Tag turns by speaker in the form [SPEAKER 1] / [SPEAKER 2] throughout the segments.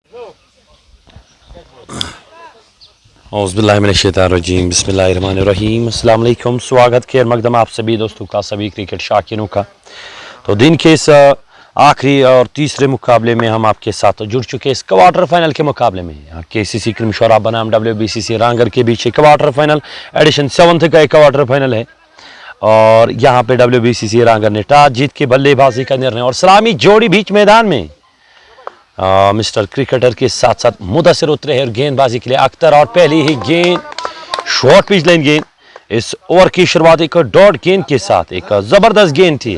[SPEAKER 1] औज़ुबिल्लाहिमिनश्शैतानिर्रजीम बिस्मिल्लाहिर्रहमानिर्रहीम अस्सलाम वालेकुम। स्वागत खैर मकदम आप सभी दोस्तों का, सभी क्रिकेट शाकीनों का। तो दिन के इस आखिरी और तीसरे मुकाबले में हम आपके साथ जुड़ चुके हैं इस क्वार्टर फाइनल के मुकाबले में। KCC kremshora बनाम WBCC रांगर के बीच क्वार्टर फाइनल एडिशन 7th का एक क्वार्टर फाइनल है। और यहाँ पे WBCC रांगर ने टॉस जीत के बल्लेबाजी का निर्णय और सलामी जोड़ी बीच मैदान में मिस्टर क्रिकेटर के साथ साथ मुदस्सिर उतरे हैं और गेंदबाजी के लिए अख्तर। और पहली ही गेंद शॉर्ट पिच लाइन गेंद। इस ओवर की शुरुआत एक डॉट गेंद के साथ एक जबरदस्त गेंद थी।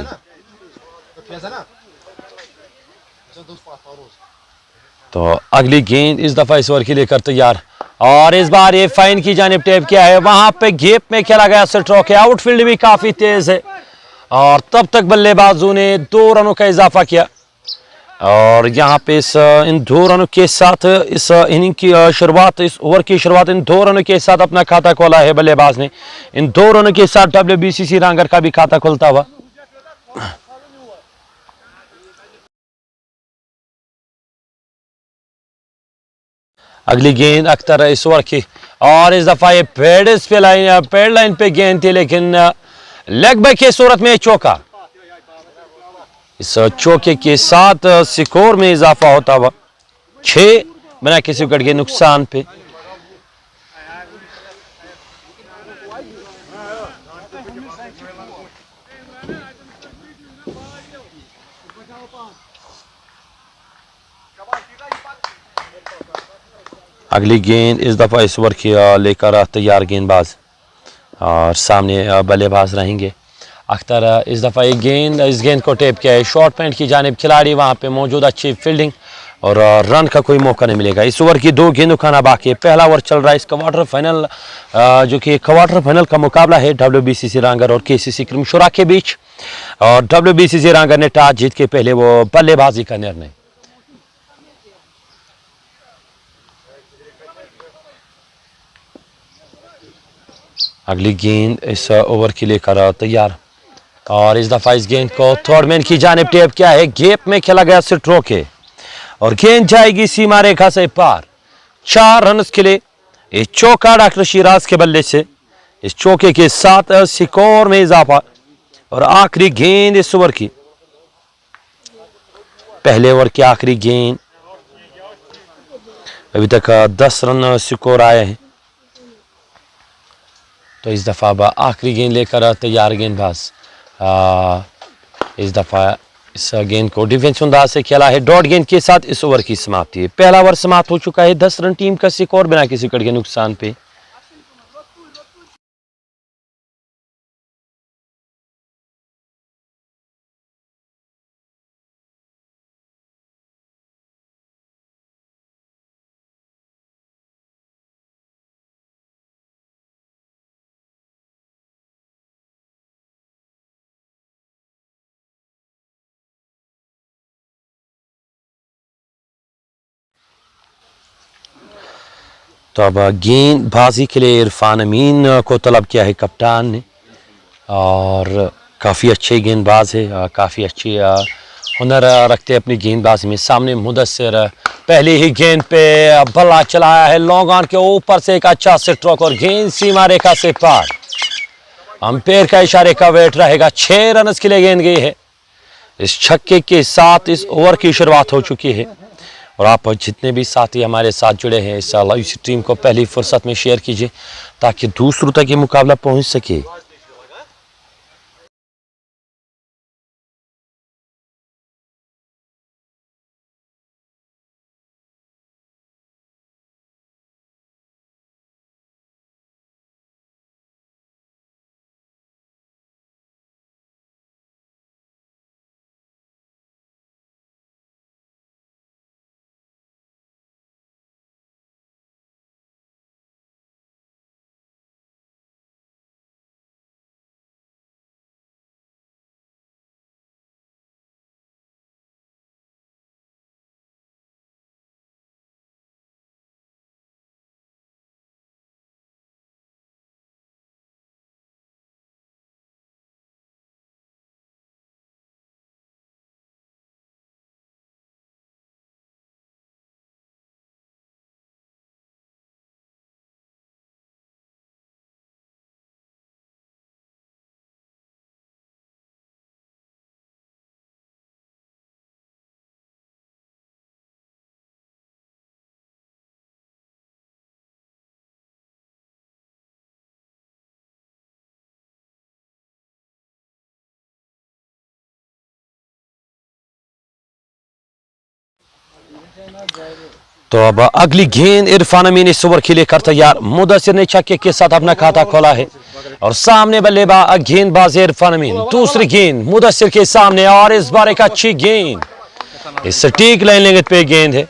[SPEAKER 1] तो अगली गेंद इस दफा इस ओवर के लिए कर तैयार और इस बार ये फाइन की जानिब टैप किया है। वहां पे गेप में खेला गया स्ट्रोक है। आउटफील्ड भी काफी तेज है और तब तक बल्लेबाजों ने 2 रनों का इजाफा किया। और यहाँ पे इन 2 रनों के साथ इस इनिंग की शुरुआत, इस ओवर की शुरुआत इन 2 रनों के साथ अपना खाता खोला है बल्लेबाज ने। इन 2 रनों के साथ WBCC रांगर का भी खाता खुलता हुआ। अगली गेंद अख्तर इस ओवर की और इस दफा ये पेड लाइन पे गेंद थी, लेकिन लेग बाय की सूरत में चौका। इस चौके के साथ स्कोर में इजाफा होता हुआ 6 बिना किसी विकेट के नुकसान पे। अगली गेंद इस दफा इस ओवर की लेकर तैयार गेंदबाज और सामने बल्लेबाज रहेंगे अख्तर। इस दफा इस गेंद को टेप किया है शॉर्ट पॉइंट की जानिब। खिलाड़ी वहां पे मौजूद, अच्छी फील्डिंग और रन का कोई मौका नहीं मिलेगा। इस ओवर की 2 गेंदों खाना बाकी है। पहला ओवर चल रहा है इस क्वार्टर फाइनल, जो कि क्वार्टर फाइनल का मुकाबला है WBCC रांगर और KCC kremshora के बीच। और WBCC रांगर ने टॉस जीत के पहले वो बल्लेबाजी का निर्णय। अगली गेंद इस ओवर के लिए लेकर तैयार और इस दफा इस गेंद को थर्डमैन की जानिब टेप किया है। गेप में खेला गया स्ट्रोक है और गेंद जाएगी सीमा रेखा से पार। 4 रन के लिए एक चौका डॉक्टर शिराज के बल्ले से। इस चौके के साथ स्कोर में इजाफा और आखिरी गेंद इस ओवर की, पहले ओवर की आखिरी गेंद। अभी तक 10 रन स्कोर आए हैं। तो इस दफा आखिरी गेंद लेकर तैयार गेंदबाज। इस दफा इस गेंद को डिफेंस अंदाज से खेला है। डॉट गेंद के साथ इस ओवर की समाप्ति है। पहला ओवर समाप्त हो चुका है। 10 रन टीम का स्कोर बिना किसी विकेट के नुकसान पे। तो अब गेंदबाजी के लिए इरफान अमीन को तलब किया है कप्तान ने और काफ़ी अच्छे गेंदबाज है, काफ़ी अच्छी हुनर रखते हैं अपनी गेंदबाजी में। सामने मुदस्सिर पहली ही गेंद पे बल्ला चलाया है लॉन्ग ऑन के ऊपर से, एक अच्छा स्ट्रोक और गेंद सीमा रेखा से पार। अंपायर का इशारे का वेट रहेगा। 6 रन के लिए गेंद गई है। इस छक्के के साथ इस ओवर की शुरुआत हो चुकी है। और आप जितने भी साथी हमारे साथ जुड़े हैं इस लाइव स्ट्रीम को पहली फुर्सत में शेयर कीजिए ताकि दूसरों तक ये मुकाबला पहुंच सके। तो अब अगली गेंद इरफान अमीन इस ओवर के लिए कर तैयार। मुदस्सिर ने छक्के के साथ अपना खाता खोला है और सामने बल्लेबाज गेंदबाज इरफान अमीन। दूसरी गेंद मुदस्सिर के सामने और इस बार एक अच्छी गेंद, इस सटीक लाइन लेंथ पे गेंद है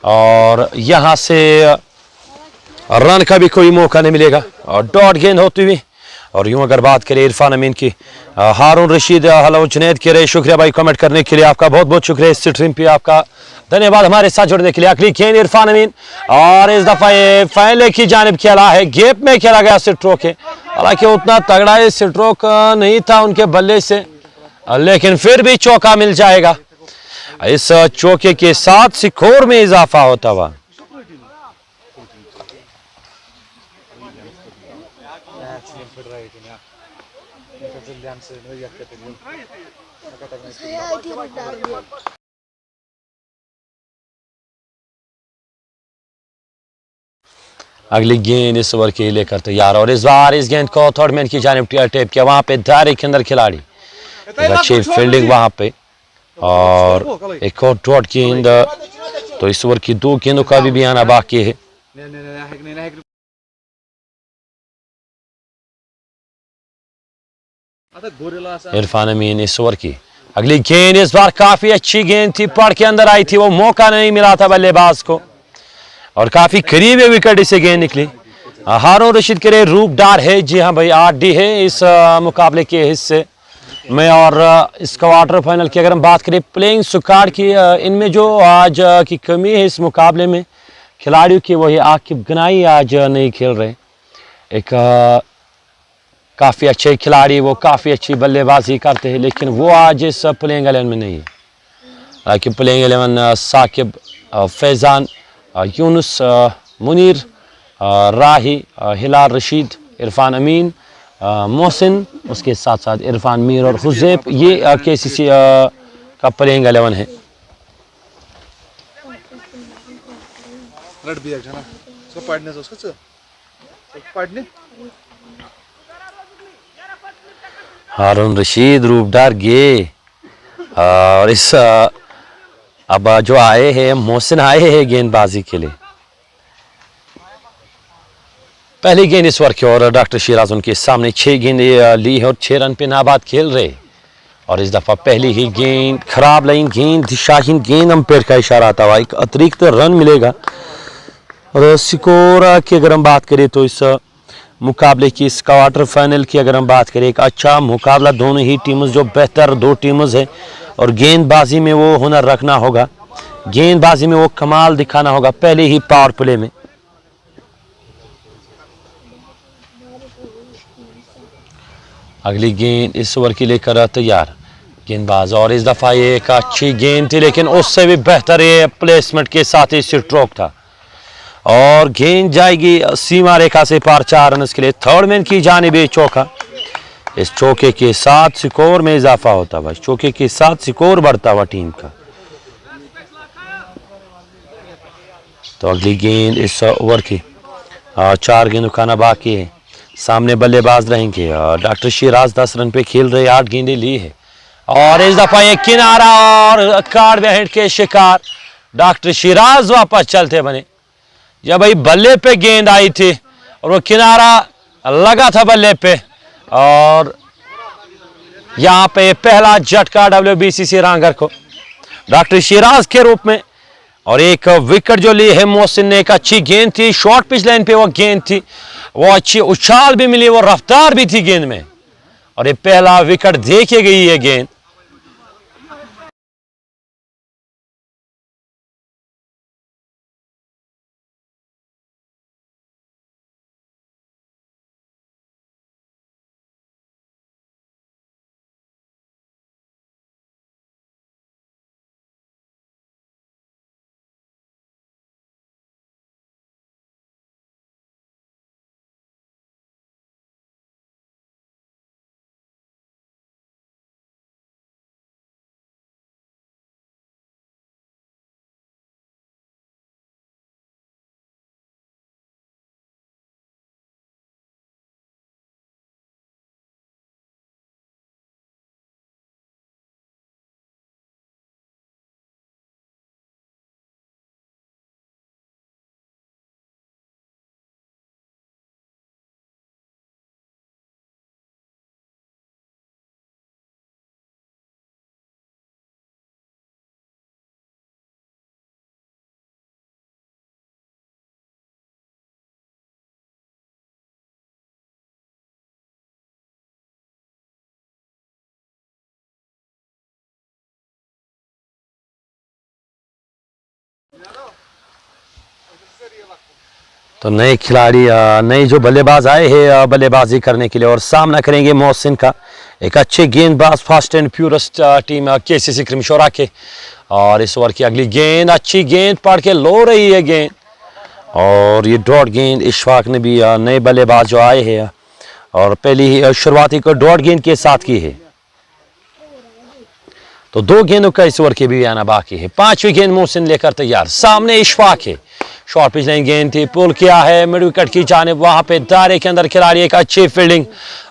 [SPEAKER 1] और यहां से रन का भी कोई मौका नहीं मिलेगा और डॉट गेंद होती हुई। और यूं अगर बात करें इरफान अमीन की, हारून रशीद, हेलो जुनैद कह रहे शुक्रिया भाई कमेंट करने के लिए, आपका बहुत बहुत शुक्रिया। इस स्ट्रीम पे आपका धन्यवाद हमारे साथ जुड़ने के लिए। अगली गेंद इरफान अमीन और इस दफा ये फैले की जानिब खेला है, गैप में खेला गया स्ट्रोक है। हालांकि उतना तगड़ा स्ट्रोक नहीं था उनके बल्ले से, लेकिन फिर भी चौका मिल जाएगा। इस चौके के साथ स्कोर में इजाफा होता हुआ। अगली गेंद इस ओवर के लेकर तैयार और इस बार इस गेंद को थर्ड मैन की जानिब टेप किया। वहां पे दायरे के अंदर खिलाड़ी, एक अच्छी फील्डिंग वहां पे और एक और डॉट गेंद। तो इस ओवर की 2 गेंदों का भी आना बाकी है। इरफान अमीन इस ओवर की अगली गेंद इस बार काफी अच्छी गेंद थी, पड़ के अंदर आई थी, वो मौका नहीं मिला था बल्लेबाज को और काफी करीब है विकेट से गेंद निकली। हारून रशीद के लिए रूपदार है, जी हाँ भाई 8D है इस मुकाबले के हिस्से में। और इस क्वार्टर फाइनल की अगर हम बात करें प्लेइंग स्क्वाड की, इनमें जो आज की कमी है इस मुकाबले में खिलाड़ियों की, वही आकिब गनाई आज नहीं खेल रहे। एक काफ़ी अच्छे खिलाड़ी, वो काफ़ी अच्छी बल्लेबाजी करते हैं, लेकिन वो आज इस प्लेइंग 11 में नहीं है। हालांकि प्लेइंग 11 साकिब, फैज़ान, यूनुस, मुनीर, राही, हिलाल रशीद, इरफान अमीन, मोहसिन, उसके साथ साथ इरफान मीर और हुज़ैफ, ये KCC का प्लेइंग 11 है। हारून रशीद रूपदार गे और इस अब जो आए हैं मोहसिन आए हैं गेंदबाजी के लिए। पहली गेंद इस ओवर की और डॉक्टर शिराज उनके सामने 6 गेंदें ली है और 6 रन पे नाबाद खेल रहे और इस दफा पहली ही गेंद खराब लाइन गेंद, दिशाहीन गेंद, अंपायर का इशारा आता हुआ एक अतिरिक्त रन मिलेगा। और स्कोर की अगर हम बात करें तो इस मुकाबले की, इस क्वार्टर फाइनल की अगर हम बात करें, एक अच्छा मुकाबला, दोनों ही टीम्स जो बेहतर 2 टीम्स है और गेंदबाजी में वो हुनर रखना होगा, गेंदबाजी में वो कमाल दिखाना होगा पहले ही पावर प्ले में। अगली गेंद इस ओवर के लेकर तैयार गेंदबाज और इस दफा ये एक अच्छी गेंद थी, लेकिन उससे भी बेहतर ये प्लेसमेंट के साथ ही स्ट्रोक था और गेंद जाएगी सीमा रेखा से पार 4 रन के लिए। थर्ड मैन की जानिब चौका, इस चौके के साथ स्कोर में इजाफा होता हुआ, इस चौके के साथ स्कोर बढ़ता हुआ टीम का। तो अगली गेंद इस ओवर की 4 गेंदों का ना बाकी है। सामने बल्लेबाज रहेंगे डॉक्टर शिराज 10 रन पे खेल रहे, 8 गेंदें ली है और इस दफा ये किनारा और कार्ड में हिट के शिकार डॉक्टर शिराज वापस चलते बने। जब भाई बल्ले पे गेंद आई थी और वो किनारा लगा था बल्ले पे और यहां पे पहला झटका WBCC रांगर को डॉक्टर शिराज के रूप में। और एक विकेट जो ली है मोहसिन ने, एक अच्छी गेंद थी, शॉर्ट पिच लाइन पे वो गेंद थी, वो अच्छी उछाल भी मिली, वो रफ्तार भी थी गेंद में और ये पहला विकेट देखी गई है गेंद। तो नए खिलाड़ी नए जो बल्लेबाज आए हैं बल्लेबाजी करने के लिए और सामना करेंगे मोहसिन का, एक अच्छे गेंदबाज fast and purest team KCC kremshora के। और इस ओवर की अगली गेंद, अच्छी गेंद पड़ के लो रही है गेंद, और ये डॉट गेंद इशफाक ने भी नए बल्लेबाज जो आए हैं और पहली ही शुरुआती को डॉट गेंद के साथ की है। तो 2 गेंदों का इस ओवर के भी आना बाकी है। 5वीं गेंद मोहसिन लेकर तैयार, सामने इशफाक है, शॉर्ट पिच लाइन गेंद थी, पुल किया है मिड विकेट की जानिब, वहां पे दायरे के अंदर खिलाड़ी, एक अच्छी फील्डिंग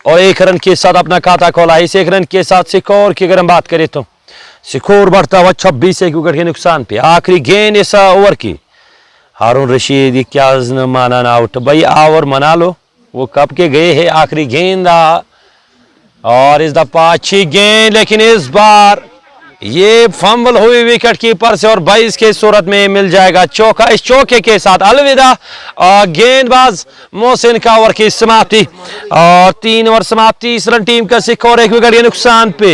[SPEAKER 1] और 1 रन के साथ अपना खाता खोला। इस 1 रन के साथ स्कोर की अगर हम बात करें तो स्कोर बढ़ता हुआ 26 एक विकेट के नुकसान पे। आखिरी गेंद इस ओवर की, हारून रशीद क्या माना ना आउट, भाई ओवर मना लो, वो कब के गए हैं। आखिरी गेंद और इस दफा अच्छी गेंद, लेकिन इस बार ये फंबल हुई विकेट कीपर से और 22 के सूरत में मिल जाएगा चौका। इस चौके के साथ अलविदा गेंदबाज मोहसिन का ओवर की समाप्ति और 3 ओवर समाप्ति, 30 रन टीम का स्कोर 1 विकेट के नुकसान पे।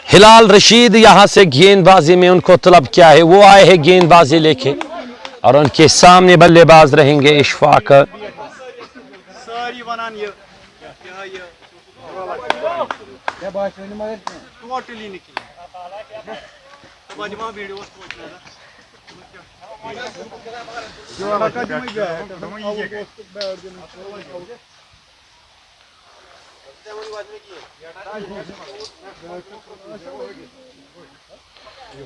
[SPEAKER 1] हिलाल रशीद यहां से गेंदबाजी में उनको तलब किया है, वो आए हैं गेंदबाजी लेके और उनके सामने बल्लेबाज रहेंगे इशफाक।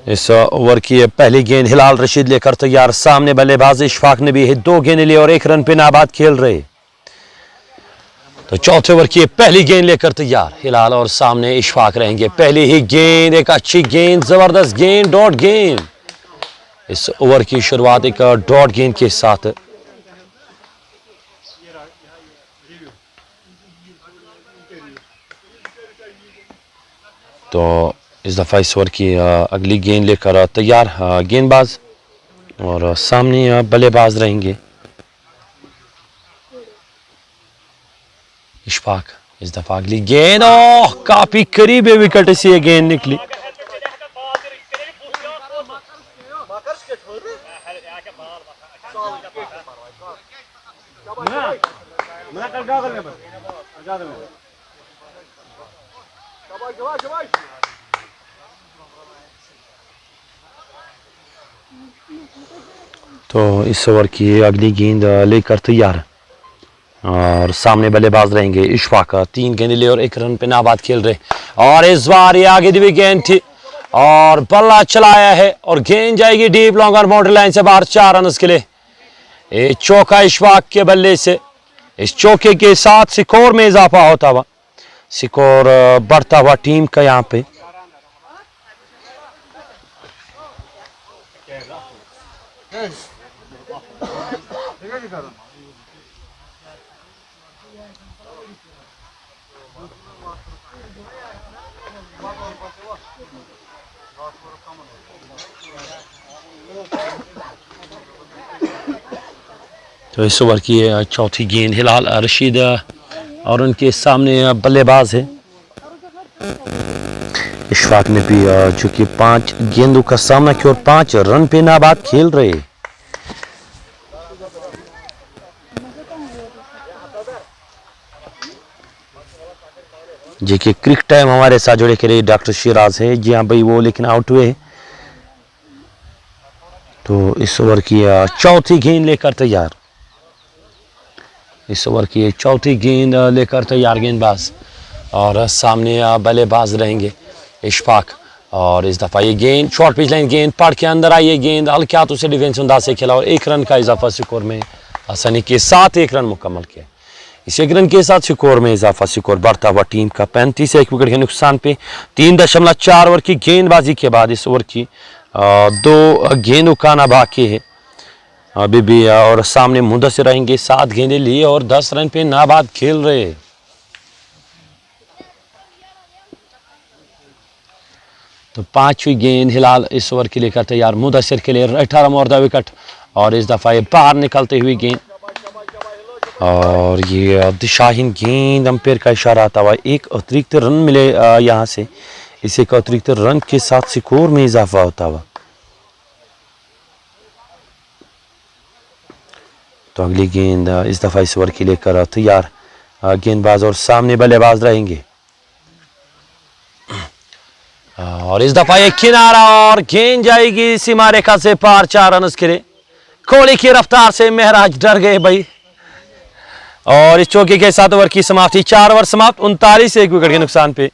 [SPEAKER 1] इस ओवर की पहली गेंद हिलाल रशीद लेकर तैयार, सामने बल्लेबाज इशफाक ने भी 2 गेंदें ली और 1 रन पे नाबाद खेल रहे। तो चौथे ओवर की पहली गेंद लेकर तैयार हिलाल और सामने इशफाक रहेंगे। पहली ही गेंद, एक अच्छी गेंद, जबरदस्त गेंद, डॉट गेंद। इस ओवर की शुरुआत एक डॉट गेंद के साथ। तो इस दफा इस ओवर की अगली गेंद लेकर तैयार गेंदबाज और सामने बल्लेबाज रहेंगे इशफाक। इस दफा अगली गेंद, काफी करीब है विकेट से ये गेंद निकली। तो इस ओवर की अगली गेंद लेकर तैयार और सामने बल्लेबाज रहेंगे इशफाक। 3 गेंदें ले और 1 रन पे नाबाद खेल रहे और इस बार ये आगे भी गेंद थी और बल्ला चलाया है और गेंद जाएगी डीप लॉन्ग और बाउंड्री लाइन से बाहर 4 रन के लिए। एक चौका इशफाक के बल्ले से, इस चौके के साथ स्कोर में इजाफा होता हुआ, स्कोर बढ़ता हुआ टीम का यहाँ पे। तो इस ओवर की चौथी गेंद हिलाल रशीद और उनके सामने बल्लेबाज है इशफाक ने भी, जो कि 5 गेंदों का सामना किया और 5 रन पे नाबाद खेल रहे। जी कि क्रिक टाइम हमारे साथ जुड़े के लिए डॉक्टर शिराज है। जी हाँ भाई, वो लेकिन आउट हुए। तो इस ओवर की चौथी गेंद लेकर तैयार, इस ओवर की चौथी गेंद लेकर तैयार गेंदबाज और सामने बल्लेबाज रहेंगे इशफाक। और इस दफा ये गेंद शॉर्ट पिच लाइन गेंद पड़ के अंदर आई, ये गेंद हल्के हाथों से डिफेंस अंदाज से खेला और 1 रन का इजाफा स्कोर में आसानी के साथ 1 रन मुकम्मल किया। इस 1 रन के साथ स्कोर में इजाफा, स्कोर बढ़ता हुआ टीम का 35 1 विकेट के नुकसान पे। 3.4 ओवर की गेंदबाजी के बाद इस ओवर की 2 गेंदों का ना बाकी है अभी भी, और सामने मुदस्सिर रहेंगे। 7 गेंदें लिए और 10 रन पे नाबाद खेल रहे। तो 5वीं गेंद हिलाल इस ओवर के लिए कर तैयार, मुदस्सिर के लिए 18 ओवर 2 विकेट, और इस दफा ये बाहर निकलते हुई गेंद, और ये दिशाहीन गेंद, अंपायर का इशारा आता हुआ। 1 अतिरिक्त रन मिले यहाँ से, इस 1 अतिरिक्त रन के साथ स्कोर में इजाफा होता हुआ। तो अगली गेंद इस दफा इस ओवर के लिए कर तैयार गेंदबाज, और सामने बल्लेबाज रहेंगे, और इस दफा एक किनारा, और गेंद जाएगी सीमा रेखा से पार। 4 रन के लिए। कोहली की रफ्तार से महराज डर गए भाई, और इस चौके के साथ ओवर की समाप्ति। 4 ओवर समाप्त, 39 1 विकेट के नुकसान पे।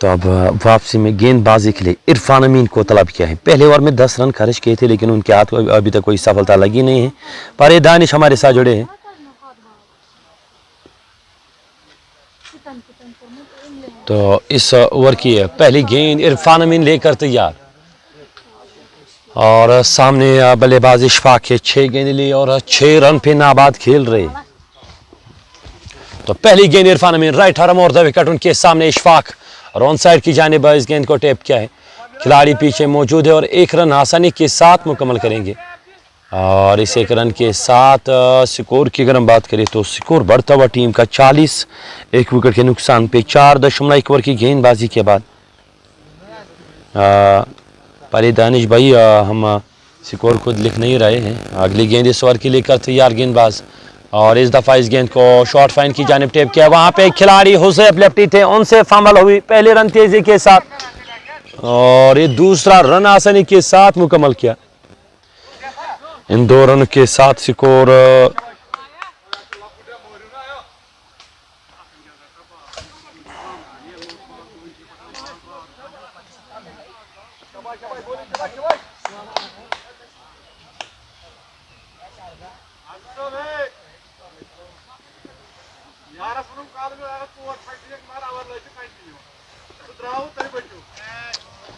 [SPEAKER 1] तो अब वापसी में गेंदबाजी के लिए इरफान अमीन को तलब किया है। पहले ओवर में 10 रन खर्च किए थे, लेकिन उनके हाथ को अभी तक कोई सफलता लगी नहीं है। पर ये दानिश हमारे साथ जुड़े हैं। तो इस ओवर की पहली गेंद इरफान अमीन लेकर तैयार, और सामने बल्लेबाज इशफाक है। 6 गेंद ली और 6 रन पे नाबाद खेल रहे। तो पहली गेंद इरफान अमीन, राइट आर्म और 2 विकेट उनके सामने। इशफाक और ऑन साइड की जानिब इस गेंद को टैप किया है। खिलाड़ी पीछे मौजूद है और 1 रन आसानी के साथ मुकम्मल करेंगे। और इस 1 रन के साथ स्कोर की अगर हम बात करें तो स्कोर बढ़ता हुआ टीम का 40 1 विकेट के नुकसान पे। 4.1 ओवर की गेंदबाजी के बाद पर दानिश भाई हम स्कोर खुद लिख नहीं रहे हैं। अगली गेंद इस ओवर के लिए कर तैयार गेंदबाज, और इस दफा इस गेंद को शॉर्ट फाइन की जानिब टेप किया। वहां पे खिलाड़ी हुसैफ लेफ्टी थे, उनसे फंबल हुई। पहले रन तेजी के साथ, और ये दूसरा रन आसानी के साथ मुकम्मल किया। इन 2 रन के साथ स्कोर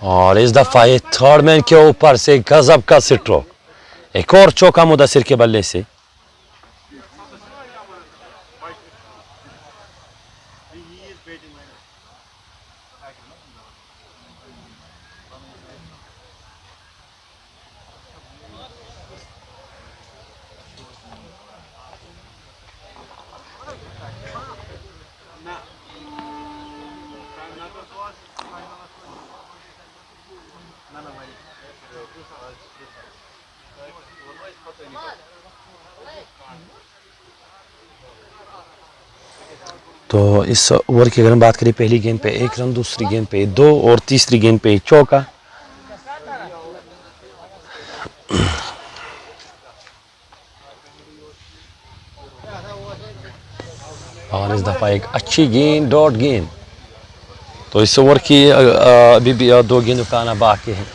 [SPEAKER 1] और इस दफा ये थर्ड मैन के ऊपर से गजब का स्ट्रोक। एक और चौका मुदस्सिर के बल्ले से। तो इस ओवर की अगर हम बात करें, पहली गेंद पे 1 रन, दूसरी गेंद पे 2 और तीसरी गेंद पे चौका। और इस दफा एक अच्छी गेंद, डॉट गेंद। तो इस ओवर की अभी भी 2 गेंदों का आना बाकी है।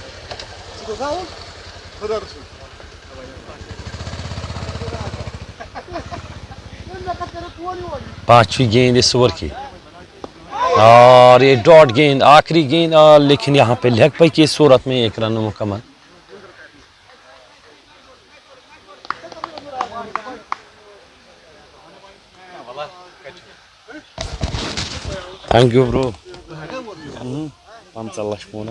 [SPEAKER 1] पांचवी गेंद इस ओवर की और ये डॉट गेंद आखिरी गेंद लेकिन यहाँ पे लेग पाई की सूरत में 1 रन मुकम्मल। थैंक यू ब्रो हम चल लक्ष्मण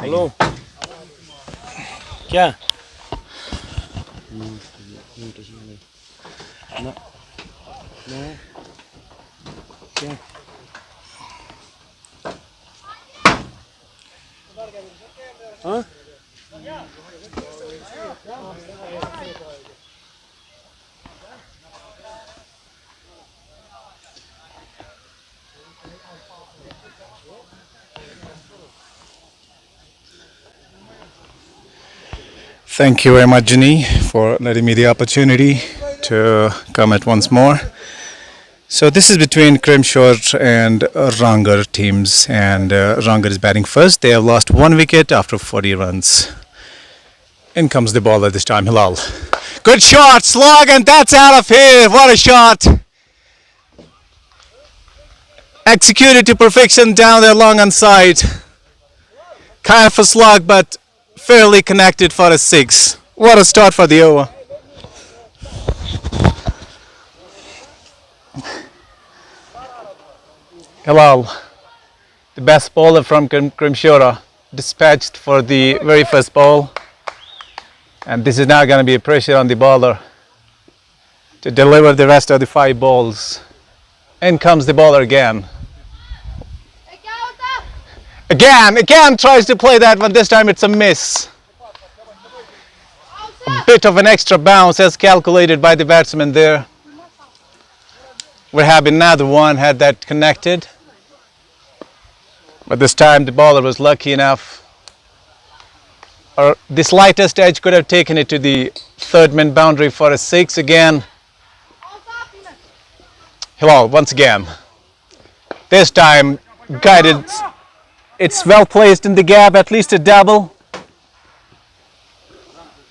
[SPEAKER 1] हेलो क्या ना क्या हाँ
[SPEAKER 2] Thank you very much, Jenny, for letting me the opportunity to comment once more. So this is between kremshora and Ranger teams, and Ranger is batting first. They have lost 1 wicket after 40 runs. In comes the ball at this time, Hilal. Good shot, slog, and that's out of here. What a shot! Executed to perfection down there long on side. Kind of a slog, but fairly connected for a 6. What a start for the over. Hilal, the best bowler from kremshora, dispatched for the very first ball. And this is now going to be a pressure on the bowler to deliver the rest of the 5 balls. In comes the bowler again. Again tries to play that one. This time it's a miss. A bit of an extra bounce as calculated by the batsman there. We're having another one, had that connected. But this time the bowler was lucky enough, or the slightest edge could have taken it to the 3rd man boundary for a 6 again. Hilal once again. This time guided. It's well placed in the gap, at least a double.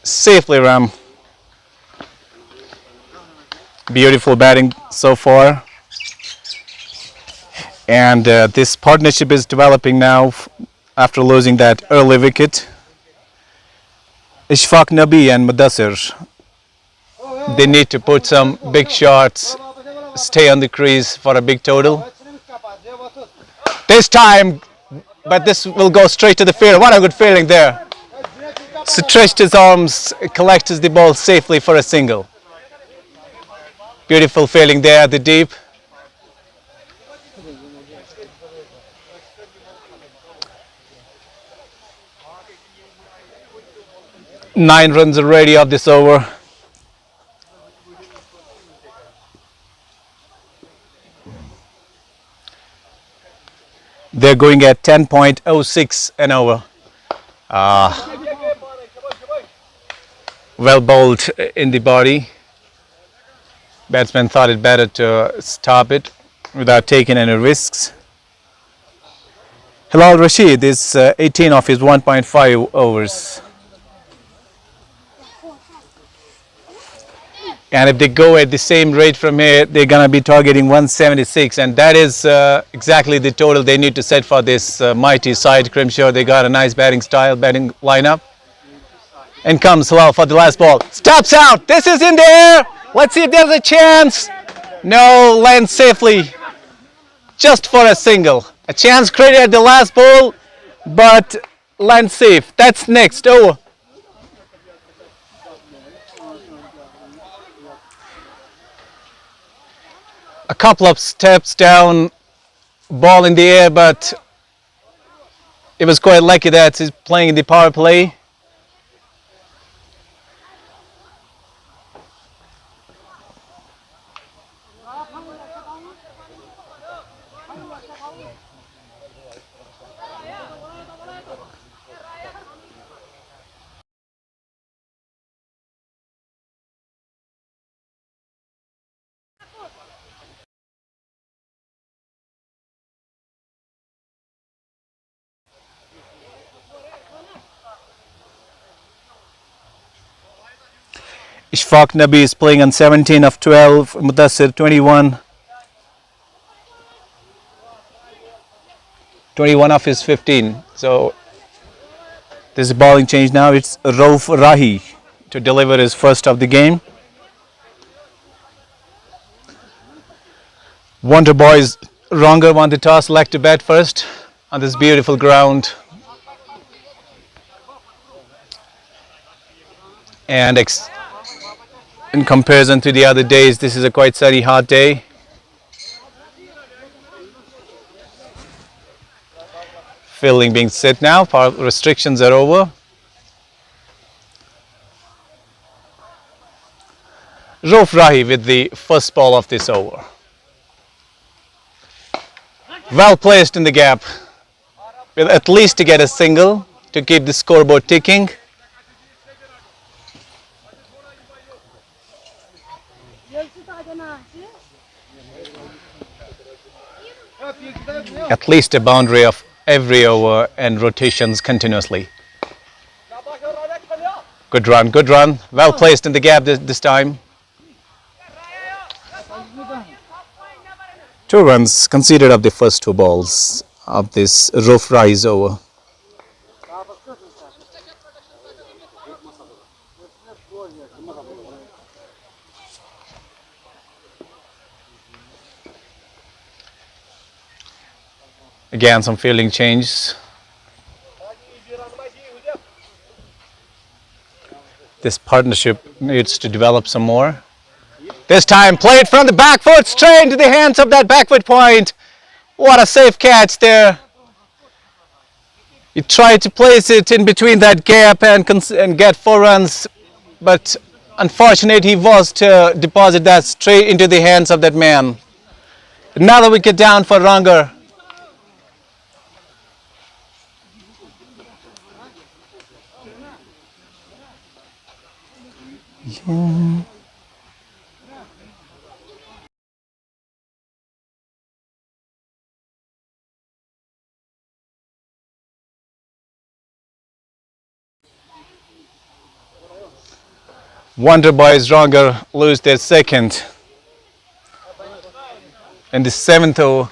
[SPEAKER 2] Safely run. Beautiful batting so far. And this partnership is developing now after losing that early wicket. Ishfaq Nabi and Mudassir, they need to put some big shots, stay on the crease for a big total. This time, but this will go straight to the field. What a good feeling there. Stretched his arms, collects the ball safely for a single. Beautiful feeling there at the deep. Nine runs already of this over. They're going at 10.06 an over. Well bowled in the body. Batsman thought it better to stop it without taking any risks. Hilal Rashid is 18 of his 1.5 overs. And if they go at the same rate from here, they're going to be targeting 176. And that is exactly the total they need to set for this mighty side. kremshora, they got a nice batting style, batting lineup. And comes Hilal for the last ball. Stops out. This is in the air. Let's see if there's a chance. No, lands safely. Just for a single. A chance created at the last ball, but lands safe. That's next. Over. A couple of steps down, ball in the air, but it was quite lucky that he's playing in the power play. Ashfaq Nabi is playing on 17 of 12, Mudassir 21. 21 of his 15. So this is bowling change now. It's Rauf Rahi to deliver his first of the game. Wonder Boys Ranger won the toss, like to bat first on this beautiful ground. And in comparison to the other days, this is a quite sunny, hot day. Fielding being set now, power restrictions are over. Rauf Rahi with the first ball of this over. Well placed in the gap, with at least to get a single to keep the scoreboard ticking. At least a boundary of every over and rotations continuously. Good run, good run. Well placed in the gap this time. 2 runs conceded of the first 2 balls of this Rauf Rahi's over. Again, some fielding changes. This partnership needs to develop some more. This time played from the back foot straight into the hands of that back foot point. What a safe catch there. He tried to place it in between that gap and get 4 runs, but unfortunately he was to deposit that straight into the hands of that man. Another wicket down for Ranger. Yeah. Wonder Boys Ranger lose their second in the 7th over.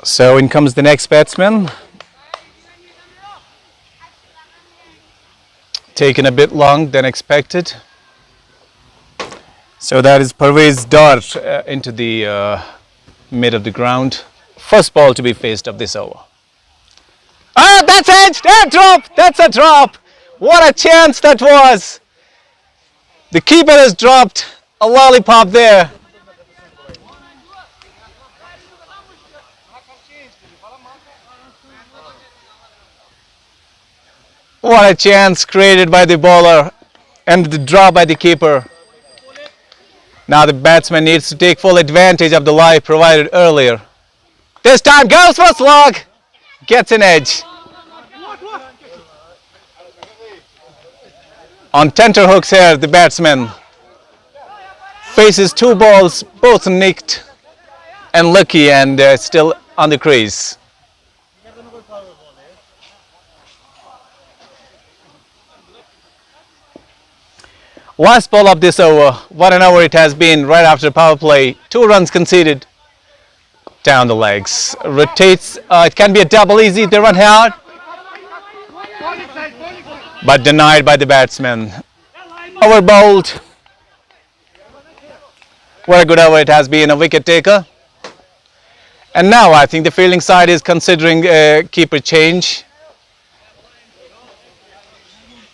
[SPEAKER 2] So in comes the next batsman. Taken a bit long than expected. So that is Parvez Dar into the mid of the ground. First ball to be faced of this over. Ah, that's edge! That drop! That's a drop! What a chance that was! The keeper has dropped a lollipop there. What a chance created by the bowler and the draw by the keeper. Now the batsman needs to take full advantage of the lie provided earlier. This time goes for a slog, gets an edge. On tenterhooks here, the batsman faces 2 balls, both nicked and lucky, and still on the crease. Last ball of this over. What an over it has been right after power play. 2 runs conceded. Down the legs. Rotates. It can be a double easy. They run hard. But denied by the batsman. Over bowled. What a good over it has been. A wicket taker. And now I think the fielding side is considering a keeper change.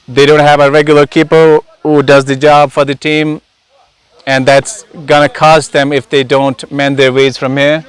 [SPEAKER 2] They don't have a regular keeper who does the job for the team, and that's gonna cost them if they don't mend their ways from here.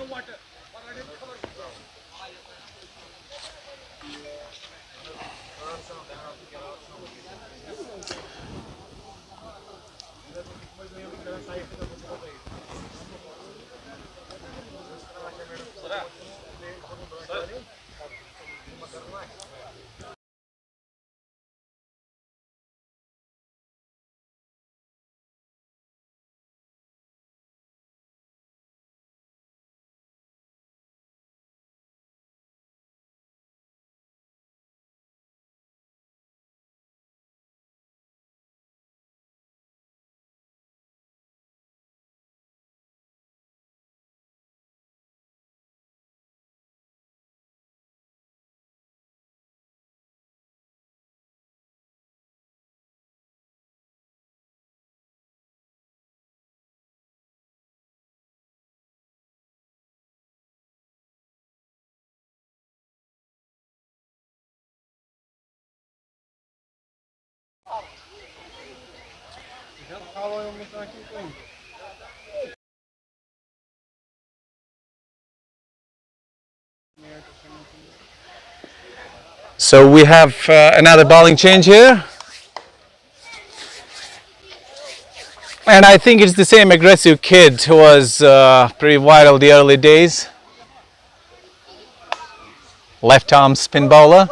[SPEAKER 2] So we have another bowling change here. And I think it's the same aggressive kid who was pretty viral the early days. Left arm spin bowler.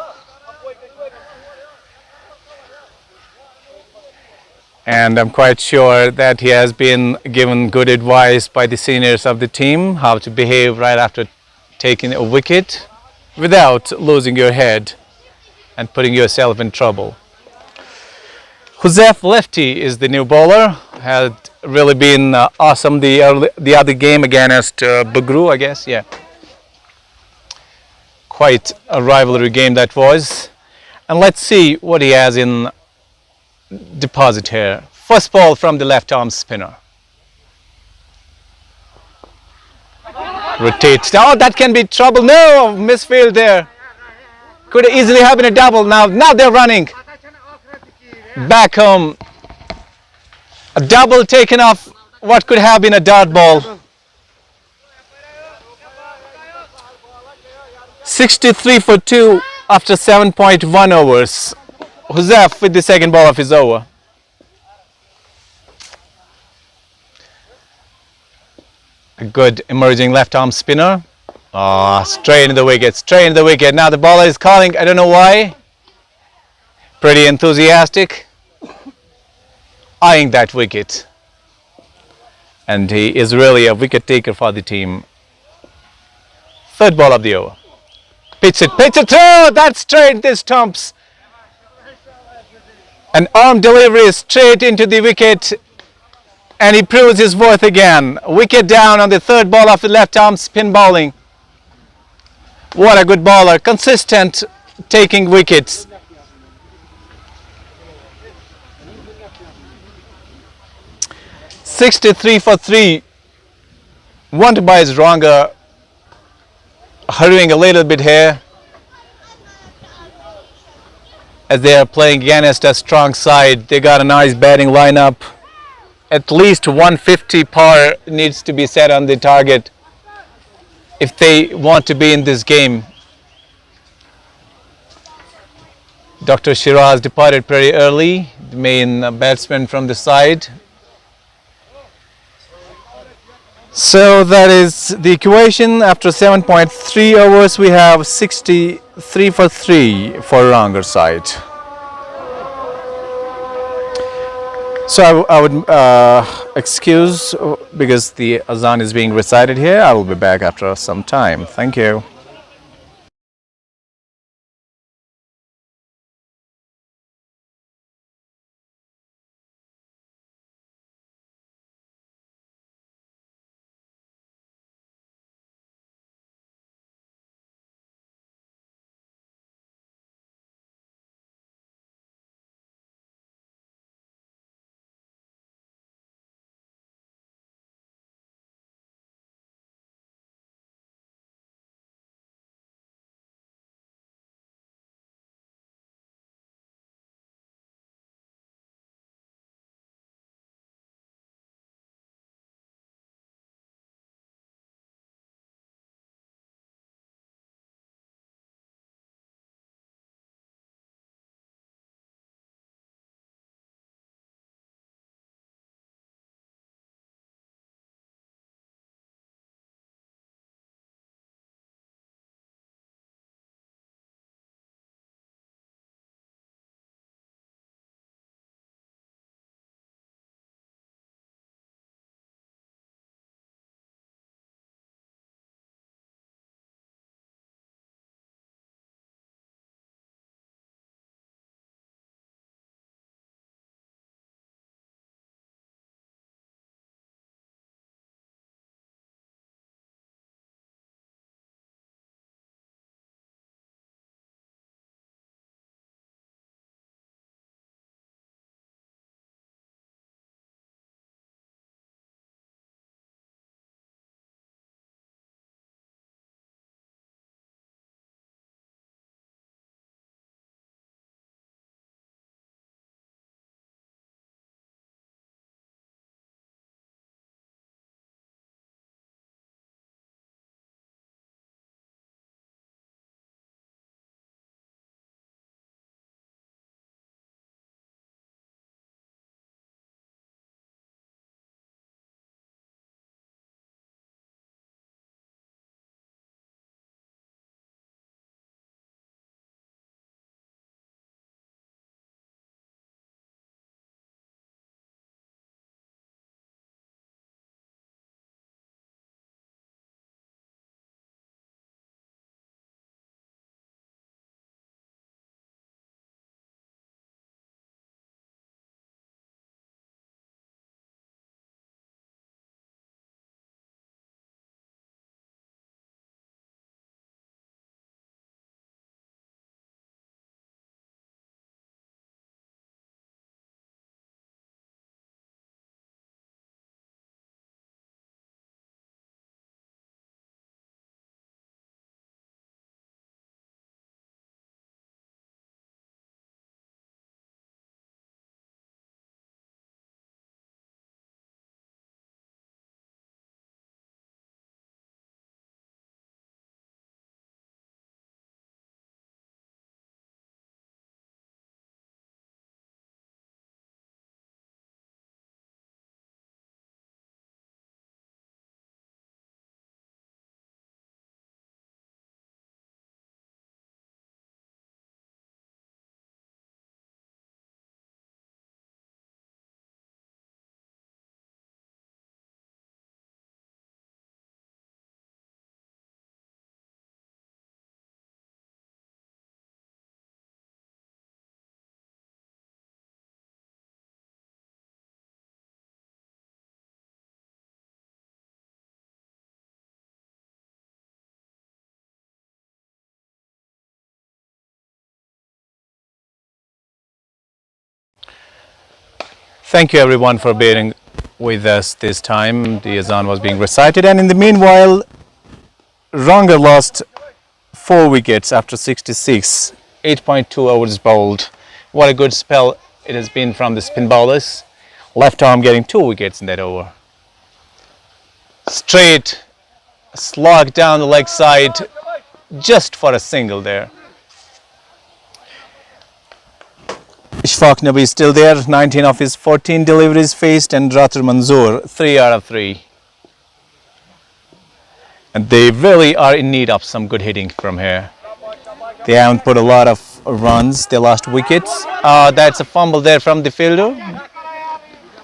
[SPEAKER 2] And I'm quite sure that he has been given good advice by the seniors of the team how to behave right after taking a wicket without losing your head and putting yourself in trouble. Huzef Lefty is the new bowler. Had really been awesome the other game against Bagru, I guess. Yeah, quite a rivalry game that was. And let's see what he has in deposit here. First ball from the left arm spinner. Rotates. Oh, that can be trouble. No, misfield there. Could easily have been a double. Now they're running back home. A double taken off what could have been a dart ball. 63 for 2 after 7.1 overs. Huzef with the second ball of his over. A good emerging left arm spinner. Ah, straight in the wicket, straight in the wicket. Now the bowler is calling, I don't know why. Pretty enthusiastic. Eyeing that wicket. And he is really a wicket taker for the team. Third ball of the over. Pitch it through. That's straight, the stumps. An arm delivery straight into the wicket. And he proves his worth again. Wicket down on the third ball of the left arm spin bowling. What a good bowler. Consistent taking wickets. .63 for 3. Wanted by his wronger. Hurrying a little bit here. As they are playing against a strong side. They got a nice batting lineup. At least 150 par needs to be set on the target if they want to be in this game. Dr. Shiraz departed pretty early, the main batsman from the side. So that is the equation. After 7.3 overs, we have 63 for 3 for Ranger side. So I would excuse because the azan is being recited here. I will be back after some time. Thank you. Thank you everyone for bearing with us this time. The azan was being recited, and in the meanwhile, Ranger lost 4 wickets after 66. 8.2 overs bowled. What a good spell it has been from the spin bowlers. Left arm getting 2 wickets in that over. Straight slog down the leg side, just for a single there. Ishfaq Nabi is still there, 19 of his 14 deliveries faced, and Ratar Manzoor 3 out of 3. And they really are in need of some good hitting from here. They haven't put a lot of runs, they lost wickets. That's a fumble there from the fielder.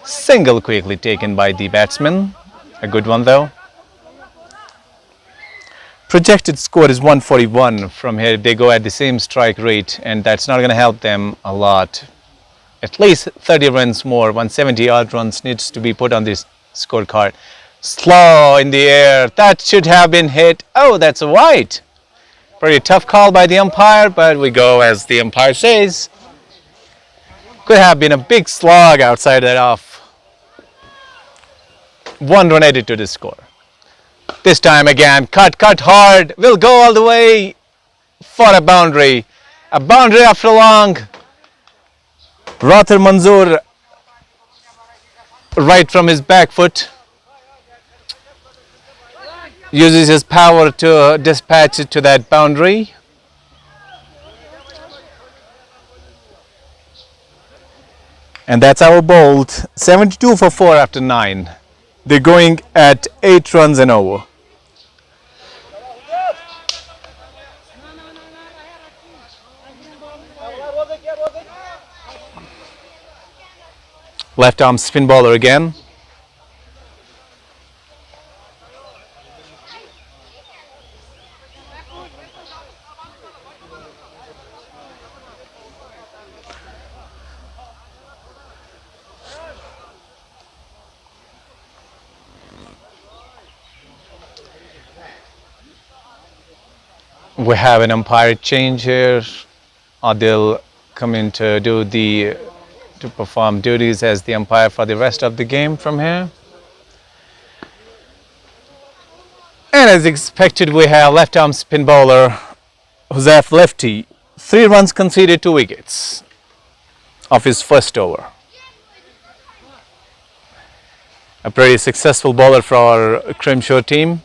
[SPEAKER 2] Single quickly taken by the batsman. A good one though. Projected score is 141. From here they go at the same strike rate, and that's not going to help them a lot. At least 30 runs more, 170 odd runs needs to be put on this scorecard. Slow in the air, that should have been hit. Oh, that's a wide. Pretty tough call by the umpire, but we go as the umpire says. Could have been a big slog outside that off. 1 run added to the score. This time again, cut hard, will go all the way for a boundary. A boundary after long. Ratar Manzoor, right from his back foot, uses his power to dispatch it to that boundary. And that's our bowled. 72 for 4 after 9. They're going at 8 runs an over. Left arm spin bowler again. We have an umpire change here. Adil come in to perform duties as the umpire for the rest of the game from here. And as expected, we have left arm spin bowler Huzaf lefty. 3 runs conceded, 2 wickets of his first over. A pretty successful bowler for our Kremshora team.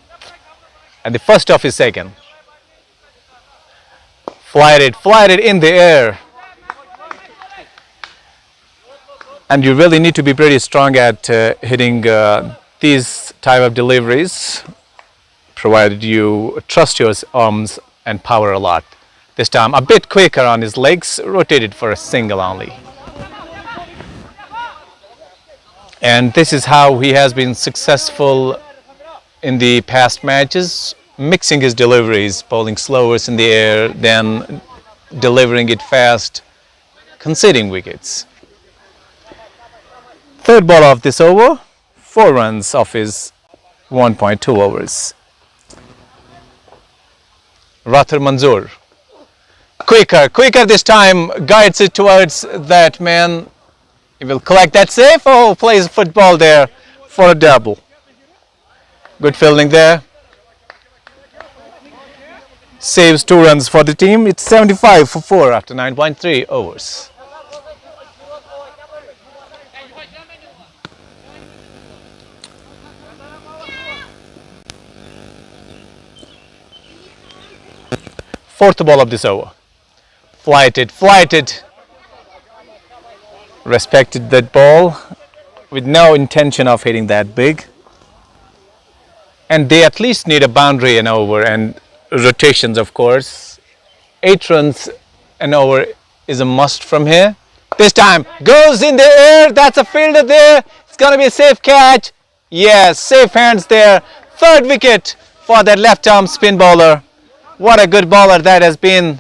[SPEAKER 2] And the first of his second. Flied it in the air. And you really need to be pretty strong at hitting these type of deliveries, provided you trust your arms and power a lot. This time a bit quicker on his legs, rotated for a single only. And this is how he has been successful in the past matches, mixing his deliveries, bowling slowers in the air, then delivering it fast, conceding wickets. Third ball of this over, 4 runs of his 1.2 overs. Ratar Manzoor, quicker this time, guides it towards that man. He will collect that safe. Oh, plays football there for a double. Good fielding there. Saves 2 runs for the team. It's 75 for 4 after 9.3 overs. Fourth ball of this over. Flighted. Respected that ball with no intention of hitting that big. And they at least need a boundary and over, and rotations of course. 8 runs an over is a must from here. This time goes in the air. That's a fielder there. It's going to be a safe catch. Yes, safe hands there. 3rd wicket for that left arm spin bowler. What a good bowler that has been.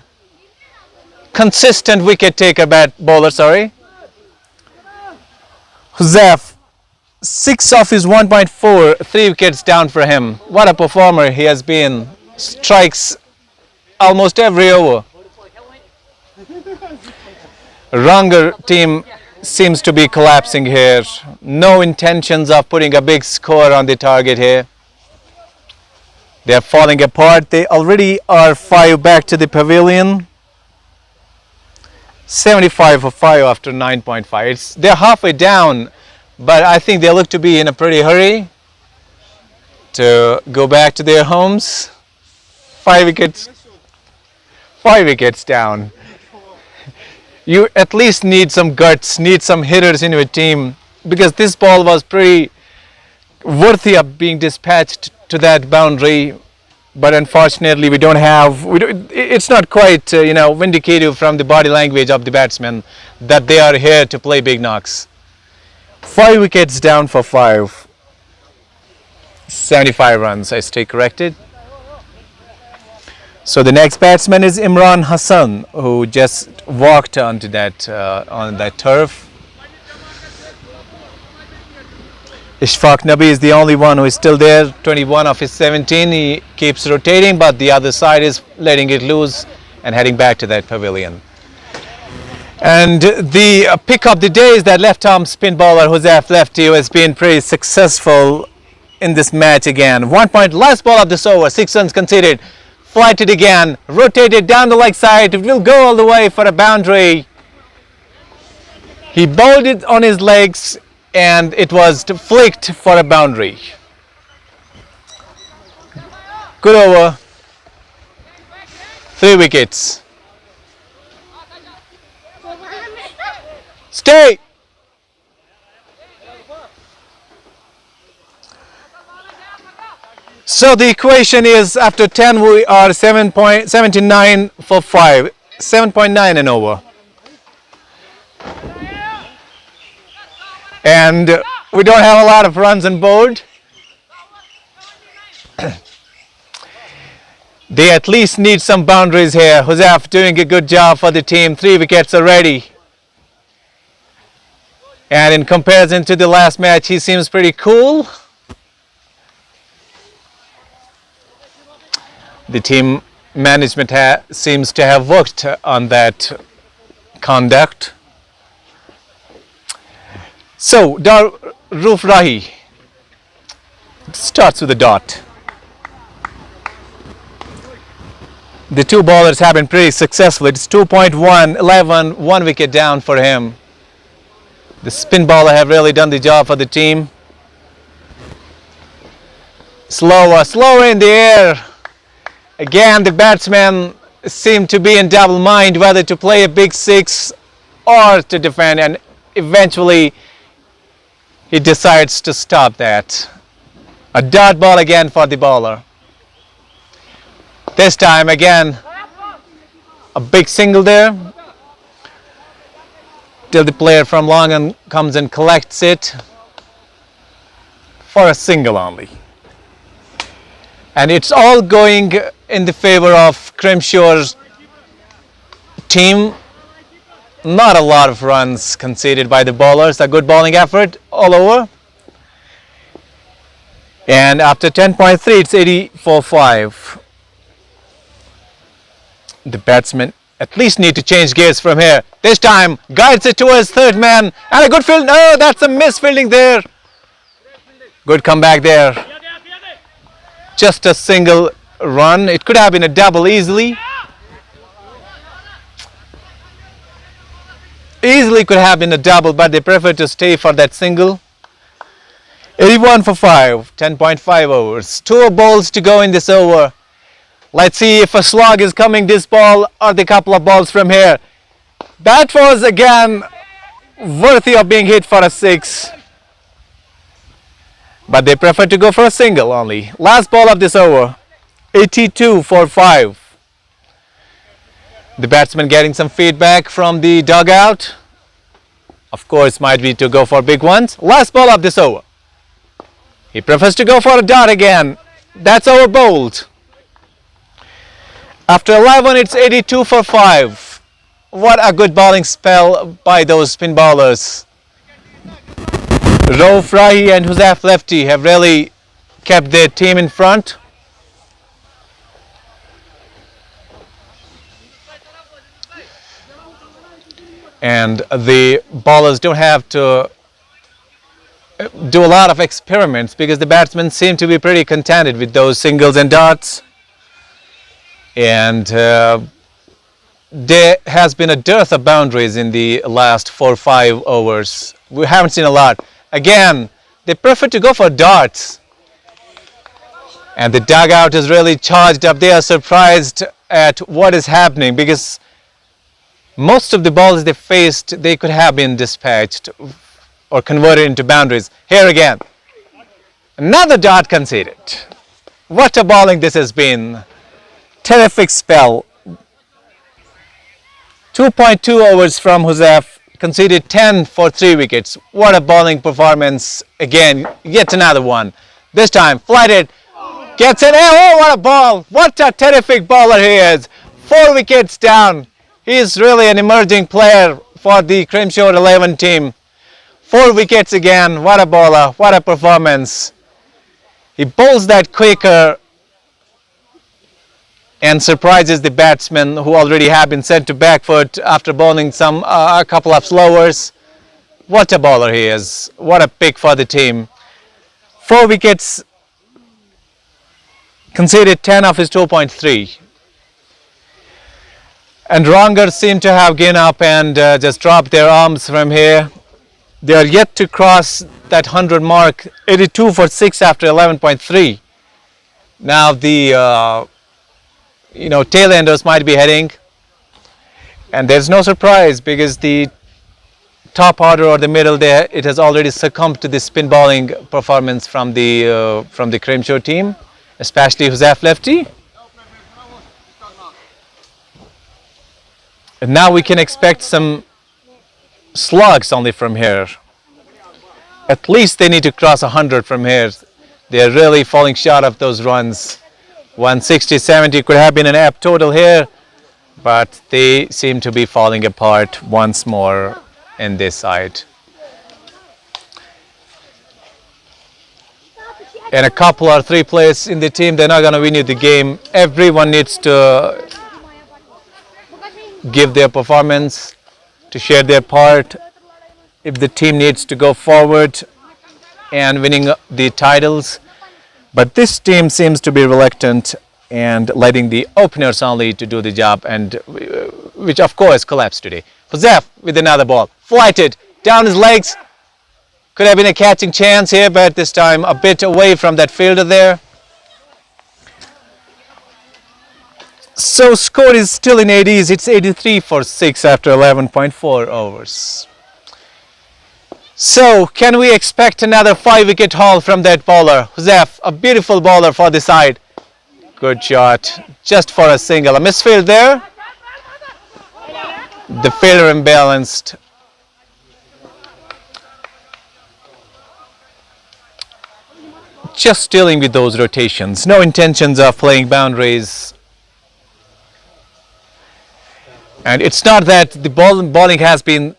[SPEAKER 2] Consistent wicket taker bowler, sorry. Huzaf, 6 of his 1.4, 3 wickets down for him. What a performer he has been. Strikes almost every over. Ranger team seems to be collapsing here. No intentions of putting a big score on the target here. They are falling apart. They already are 5 back to the pavilion. 75 for 5 after 9.5. They're halfway down, but I think they look to be in a pretty hurry to go back to their homes. 5 wickets. 5 wickets down. You at least need some guts, need some hitters in your team, because this ball was pretty worthy of being dispatched to that boundary, but unfortunately we don't have, it's not quite vindicative from the body language of the batsmen that they are here to play big knocks. 5 wickets down for 5. 75 runs, I stay corrected. So the next batsman is Imran Hassan, who just walked onto that on that turf. Ishfaq Nabi is the only one who is still there. 21 of his 17. He keeps rotating, but the other side is letting it loose and heading back to that pavilion. And the pick of the day is that left-arm spin bowler Huzaf Lefty, who has been pretty successful in this match again. 1 point, last ball of this over, 6 runs conceded. Flighted again, rotated down the leg side, it will go all the way for a boundary. He bowled it on his legs and it was flicked for a boundary. Good over. 3 wickets. Stay! So the equation is after 10 we are 7.79 for 5. 7.9 and over. And we don't have a lot of runs on board. They at least need some boundaries here. Huzaf doing a good job for the team. 3 wickets already. And in comparison to the last match, he seems pretty cool. The team management seems to have worked on that conduct. So, Roof Rahi starts with a dot. The 2 bowlers have been pretty successful. It's 2.1, 11, 1 wicket down for him. The spin bowler have really done the job for the team. Slower in the air. Again, the batsmen seem to be in double mind whether to play a big 6 or to defend, and eventually he decides to stop that. A dot ball again for the bowler. This time again, a big single there. Till the player from long on comes and collects it for a single only. And it's all going in the favor of Kremshora's team. Not a lot of runs conceded by the bowlers. A good bowling effort all over. And after 10.3, it's 84-5. The batsmen at least need to change gears from here. This time, guides it towards third man. And a good field. No, that's a misfielding there. Good comeback there. Just a single run. It could have been a double easily. Easily could have been a double, but they preferred to stay for that single. 81 for 5, 10.5 overs. 2 balls to go in this over. Let's see if a slog is coming this ball or the couple of balls from here. That was again worthy of being hit for a 6. But they prefer to go for a single only. Last ball of this over. 82 for 5. The batsman getting some feedback from the dugout. Of course, might be to go for big ones. Last ball of this over. He prefers to go for a dot again. That's over bowled. After 11, it's 82 for 5. What a good bowling spell by those spin bowlers. Rauf Rahi and Huzaf Lefty have really kept their team in front. and the bowlers don't have to do a lot of experiments because the batsmen seem to be pretty contented with those singles and dots. And there has been a dearth of boundaries in the last 4 or 5 overs. We haven't seen a lot. Again, they prefer to go for darts. And the dugout is really charged up. They are surprised at what is happening because most of the balls they faced, they could have been dispatched or converted into boundaries. Here again, another dart conceded. What a bowling this has been. Terrific spell. 2.2 overs from Huzef, conceded 10 for 3 wickets. What a bowling performance. Again, yet another one. This time, flighted, gets it. Oh, what a ball. What a terrific bowler he is. 4 wickets down. He is really an emerging player for the Kremshora 11 team. 4 wickets again. What a bowler. What a performance. He bowls that quicker and surprises the batsmen who already have been sent to back foot after bowling a couple of slowers. What a bowler he is. What a pick for the team. 4 wickets, conceded 10 of his 2.3. And Ranger seem to have given up and just dropped their arms from here. They are yet to cross that 100 mark. 82 for 6 after 11.3. Now the tailenders might be heading, and there's no surprise because the top order or the middle there, it has already succumbed to the spin bowling performance from the Kremshora team, especially Huzef lefty. And now we can expect some slugs only from here. At least they need to cross 100 from here. They're really falling short of those runs. 160, 70 could have been an apt total here, but they seem to be falling apart once more in this side. And a couple or 3 players in the team, they're not going to win you the game. Everyone needs to give their performance, to share their part. If the team needs to go forward and winning the titles. But this team seems to be reluctant and letting the openers only to do the job, and which of course collapsed today. Huzef with another ball, flighted down his legs. Could have been a catching chance here, but this time a bit away from that fielder there. So score is still in 80s. It's 83 for 6 after 11.4 overs. So, can we expect another 5-wicket haul from that bowler? Huzef, a beautiful bowler for the side. Good shot, just for a single. A misfield there. The fielder imbalanced. Just dealing with those rotations. No intentions of playing boundaries. And it's not that the bowling has been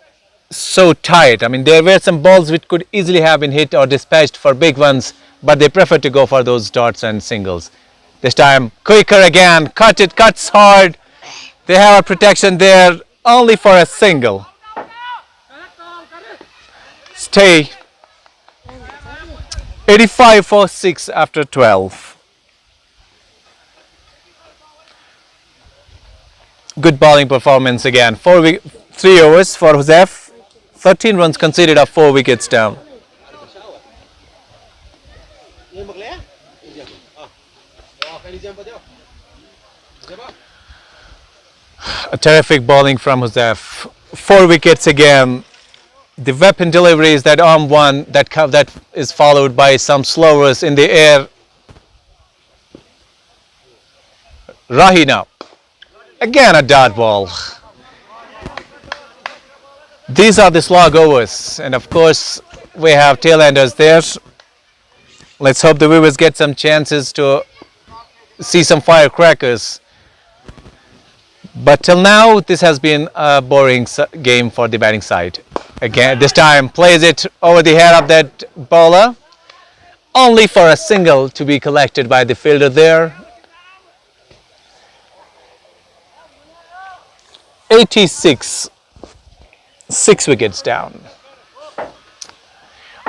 [SPEAKER 2] so tight. I mean, there were some balls which could easily have been hit or dispatched for big ones, but they prefer to go for those dots and singles. This time, quicker again, cuts hard. They have a protection there only for a single. Stay. 85 for 6 after 12. Good bowling performance again. 3 overs for Huzef. 13 runs conceded of 4 wickets down. A terrific bowling from Huzef. 4 wickets again. The weapon delivery is that arm one that is followed by some slowers in the air. Rahina. Again a dot ball. These are the slog overs, and of course we have tailenders there. Let's hope the viewers get some chances to see some firecrackers. But till now this has been a boring game for the batting side. Again, this time plays it over the head of that bowler, only for a single to be collected by the fielder there. 86 6 wickets down.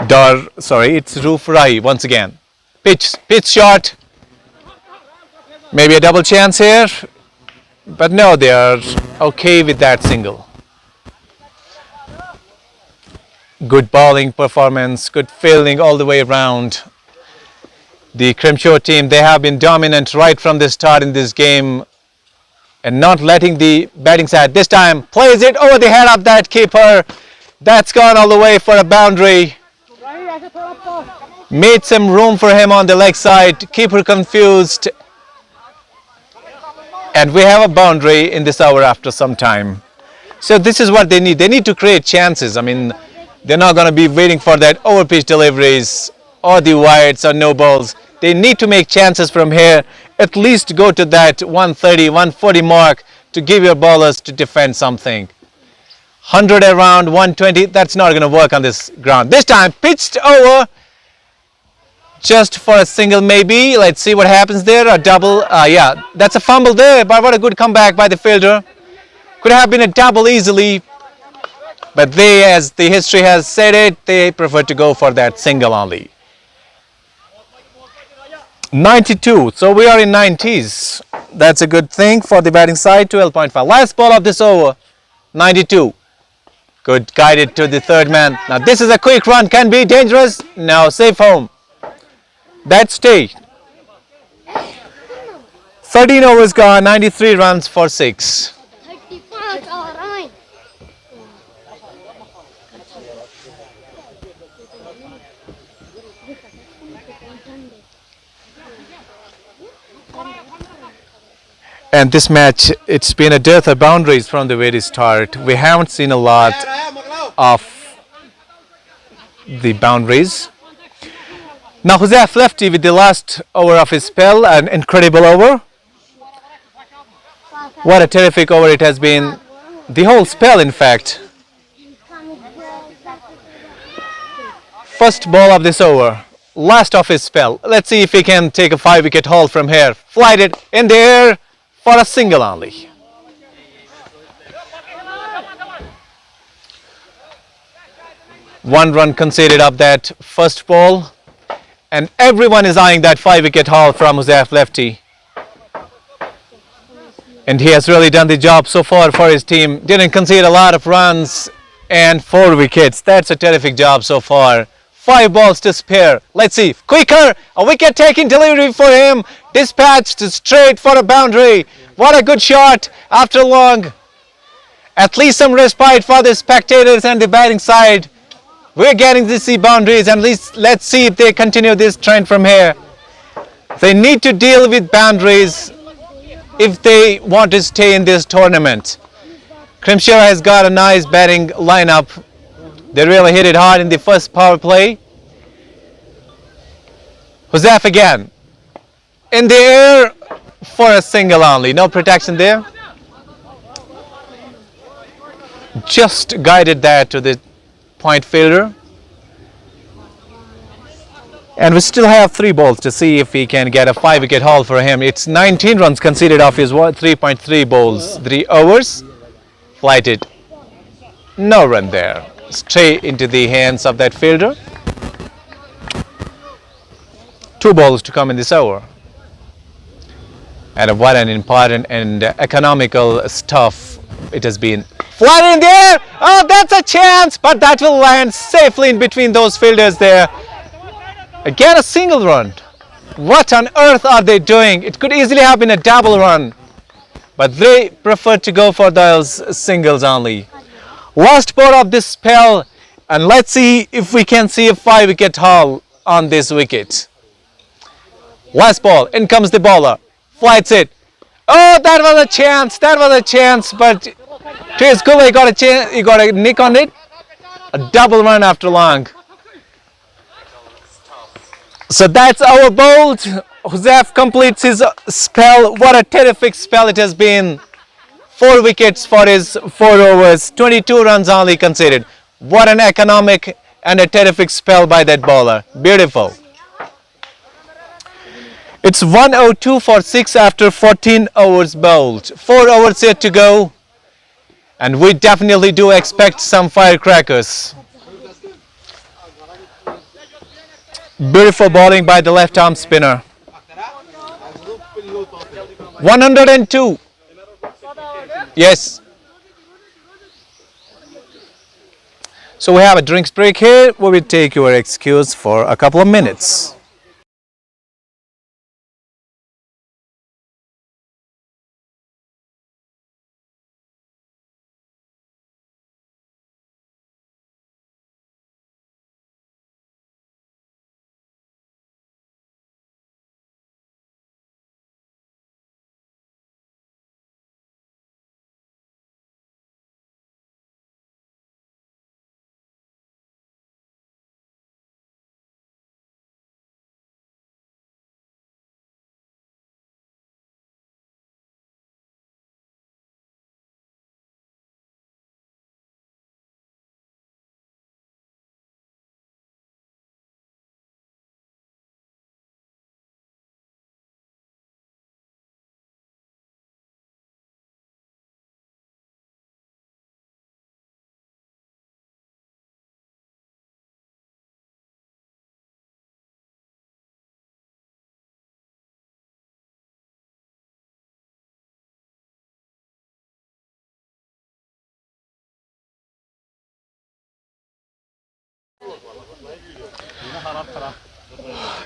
[SPEAKER 2] It's Roof Rai once again. Pitch shot. Maybe a double chance here. But no, they are okay with that single. Good bowling performance, good fielding all the way around. The Kremshora team, they have been dominant right from the start in this game and not letting the batting side. This time plays it over the head of that keeper. That's gone all the way for a boundary. Made some room for him on the leg side. Keeper confused. And we have a boundary in this over after some time. So this is what they need. They need to create chances. I mean, they're not going to be waiting for that over pitch deliveries or the wides or no balls. They need to make chances from here. At least go to that 130, 140 mark to give your bowlers to defend something. 100 around, 120, that's not going to work on this ground. This time pitched over just for a single maybe. Let's see what happens there. A double. Yeah, that's a fumble there, but what a good comeback by the fielder. Could have been a double easily, but they, as the history has said it, they prefer to go for that single only. 92, so we are in 90s. That's a good thing for the batting side. 12.5. Last ball of this over. 92. Good, guided to the third man. Now this is a quick run, can be dangerous. Now safe home. That stay. 13 overs gone, 93 runs for 6. And this match, it's been a dearth of boundaries from the very start. We haven't seen a lot of the boundaries. Now Huzaf lefty with the last over of his spell, an incredible over. What a terrific over it has been. The whole spell, in fact. First ball of this over, last of his spell. Let's see if he can take a 5-wicket haul from here. Flight it in the air for a single only. One run conceded up that first ball, and everyone is eyeing that 5-wicket haul from Huzaf lefty. And he has really done the job so far for his team. Didn't concede a lot of runs and 4 wickets. That's a terrific job so far. 5 balls to spare. Let's see. Quicker. A wicket taking delivery for him. Dispatched straight for a boundary. What a good shot after long. At least some respite for the spectators and the batting side. We're getting to see boundaries, and let's see if they continue this trend from here. They need to deal with boundaries if they want to stay in this tournament. Kremshora has got a nice batting lineup. They really hit it hard in the first power play. Huzaf again. In the air for a single only. No protection there. Just guided that to the point fielder. And we still have 3 balls to see if we can get a 5-wicket haul for him. It's 19 runs conceded off his 3.3 balls. 3 overs. Flighted. No run there. Straight into the hands of that fielder. 2 balls to come in this over. And what an important and economical stuff it has been. Flat in there. Oh, that's a chance, but that will land safely in between those fielders there. Again, a single run. What on earth are they doing? It could easily have been a double run, but they prefer to go for those singles only. Last ball of this spell, and let's see if we can see a 5-wicket haul on this wicket. Last ball, in comes the bowler, flights it. Oh, that was a chance, but to his good, he got a chance, he got a nick on it. A double run after long. So that's our bowled. Huzaf completes his spell. What a terrific spell it has been. 4 wickets for his 4 overs. 22 runs only conceded. What an economic and a terrific spell by that bowler. Beautiful. It's 102 for 6 after 14 overs bowled. 4 overs yet to go. And we definitely do expect some firecrackers. Beautiful bowling by the left arm spinner. 102. Yes. So we have a drinks break here. We will take your excuse for a couple of minutes.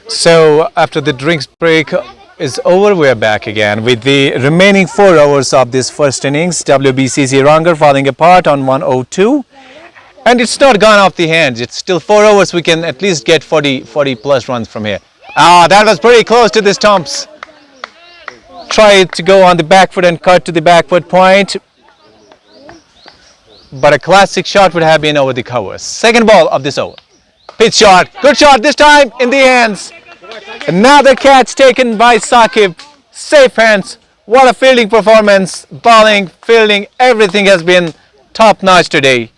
[SPEAKER 2] So after the drinks break is over, we are back again with the remaining 4 overs of this first innings. WBCC Ranger falling apart on 102. And it's not gone off the hands. It's still 4 overs. We can at least get 40 plus runs from here. Ah, that was pretty close to the stumps. Tried to go on the back foot and cut to the back foot point. But a classic shot would have been over the covers. Second ball of this over. Pitch shot. Good shot this time in the hands. Another catch taken by Saqib. Safe hands. What a fielding performance. Bowling, fielding, everything has been top notch today.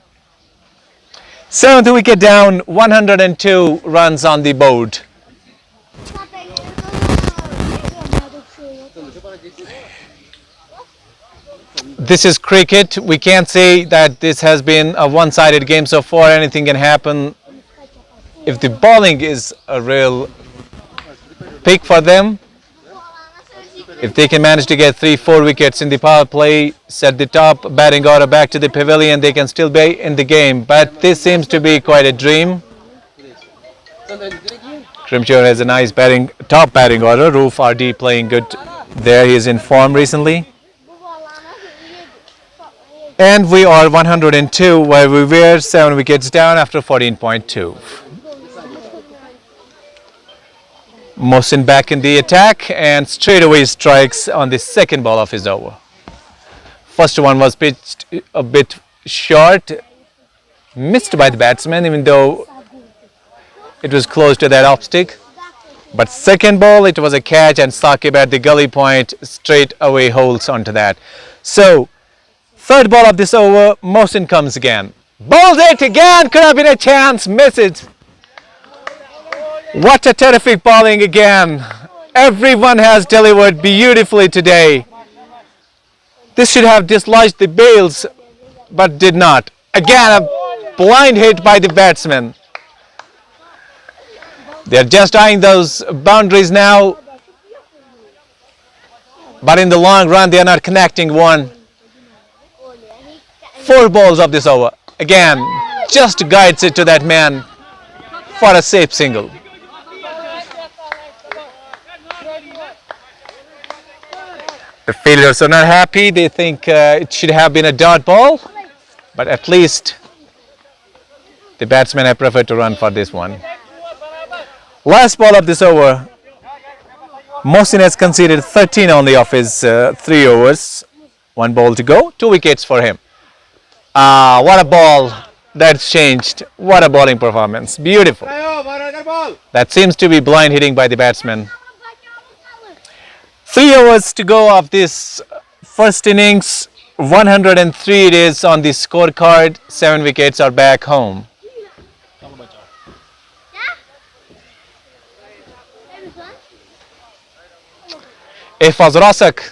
[SPEAKER 2] 7th wicket down, 102 runs on the board. This is cricket. We can't say that this has been a one-sided game so far. Anything can happen. If the bowling is a real pick for them, if they can manage to get 3-4 wickets in the power play, set the top batting order back to the pavilion, they can still be in the game. But this seems to be quite a dream. Kremshora has a nice top batting order. Roof RD playing good there. He is in form recently. And we are 102 where we were 7 wickets down after 14.2. Mohsin back in the attack and straight away strikes on the second ball of his over. First one was pitched a bit short, missed by the batsman even though it was close to that off stick. But second ball it was a catch and Saqib at the gully point straight away holds onto that. So third ball of this over, Mohsin comes again. Bowls it again, could have been a chance, miss it. What a terrific bowling again. Everyone has delivered beautifully today. This should have dislodged the bails, but did not. Again, a blind hit by the batsman. They're just eyeing those boundaries now. But in the long run, they are not connecting one. 4 balls of this over. Again, just guides it to that man for a safe single. The fielders are not happy. They think it should have been a dot ball. But at least the batsmen have preferred to run for this one. Last ball of this over. Mohsin has conceded 13 only of his 3 overs. 1 ball to go. 2 wickets for him. What a ball. That's changed. What a bowling performance. Beautiful. That seems to be blind hitting by the batsman. 3 overs to go of this first innings. 103 it is on the scorecard. 7 wickets are back home. Ifaz Rasak.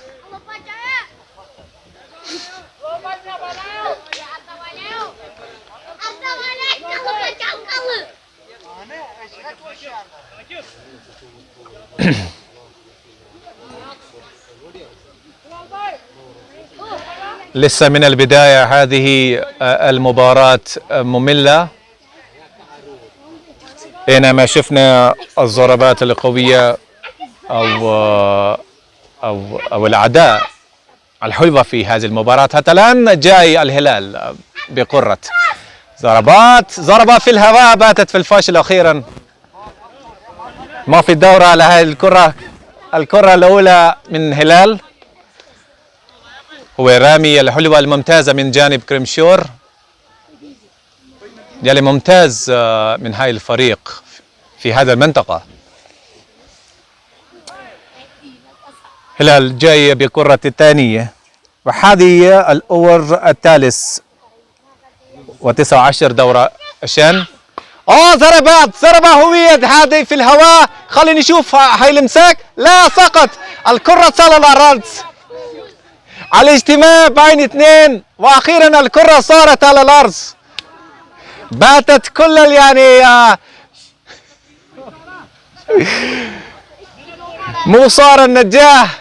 [SPEAKER 2] لسه من البداية هذه المباراة مملة. بينما شفنا الضربات القوية أو الأعداء الحلوة في هذه المباراة. حتى الآن جاي الهلال بقرة ضربة في الهواء باتت في الفاشل أخيرا. ما في دورة على هذه الكرة الأولى من هلال. هو رامي الحلوة الممتازة من جانب كريمشور، يعني ممتاز من هاي الفريق في هذا المنطقة. هلال جاي بكرة الثانية، وهذه الأور الثالث و19 دورة عشان ضربة هوية هذه في الهواء. خلينا نشوف هاي المساك. لا، سقط الكرة على الأرض. الاجتماع بين اثنين واخيرا الكرة صارت على الارض. باتت كل يعني مو صار النجاح.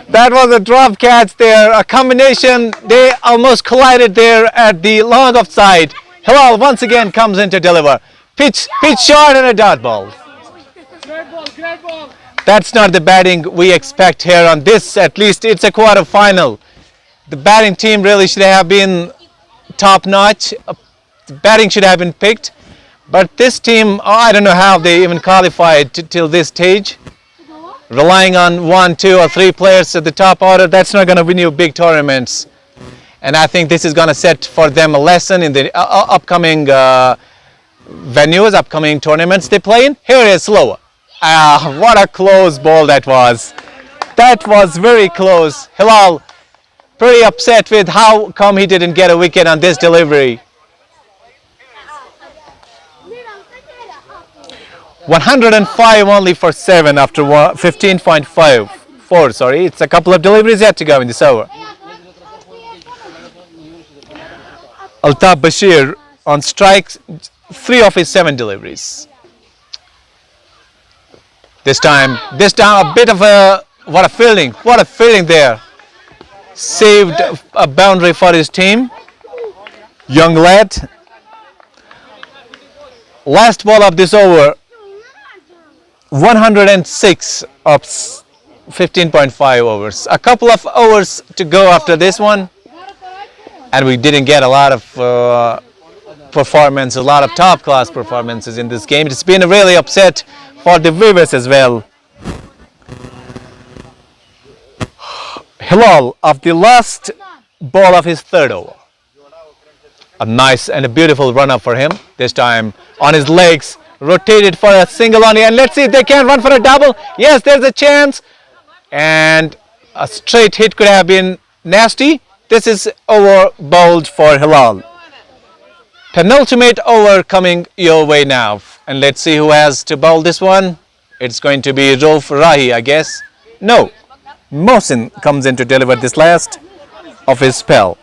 [SPEAKER 2] That was a drop catch there, a combination. They almost collided there at the long offside. Hilal once again comes in to deliver. Pitch short and a dot ball. That's not the batting we expect here on this. At least it's a quarter-final. The batting team really should have been top-notch. The batting should have been picked. But this team, I don't know how they even qualified till this stage. Relying on 1, 2 or 3 players at the top order, that's not going to win you big tournaments. And I think this is going to set for them a lesson in the upcoming venues, upcoming tournaments they play in. Here is slower. What a close ball that was. That was very close. Hilal pretty upset with how come he didn't get a wicket on this delivery. 105 only for 7 after 15.54. Sorry, it's a couple of deliveries yet to go in this over. Altaf Bashir on strikes 3 of his 7 deliveries. This time a bit of what a fielding there. Saved a boundary for his team. Young lad. Last ball of this over. 106 of 15.5 overs. A couple of overs to go after this one. And we didn't get a lot of performance, a lot of top class performances in this game. It's been really upset for the viewers as well. Hilal of the last ball of his 3rd over. A nice and a beautiful run up for him. This time on his legs, rotated for a single only, and let's see if they can run for a double. Yes, there's a chance, and a straight hit could have been nasty. This is over bowled for Hilal. Penultimate over coming your way now, and let's see who has to bowl this one. It's going to be Rauf Rahi, I guess. No, Mohsin comes in to deliver this last of his spell.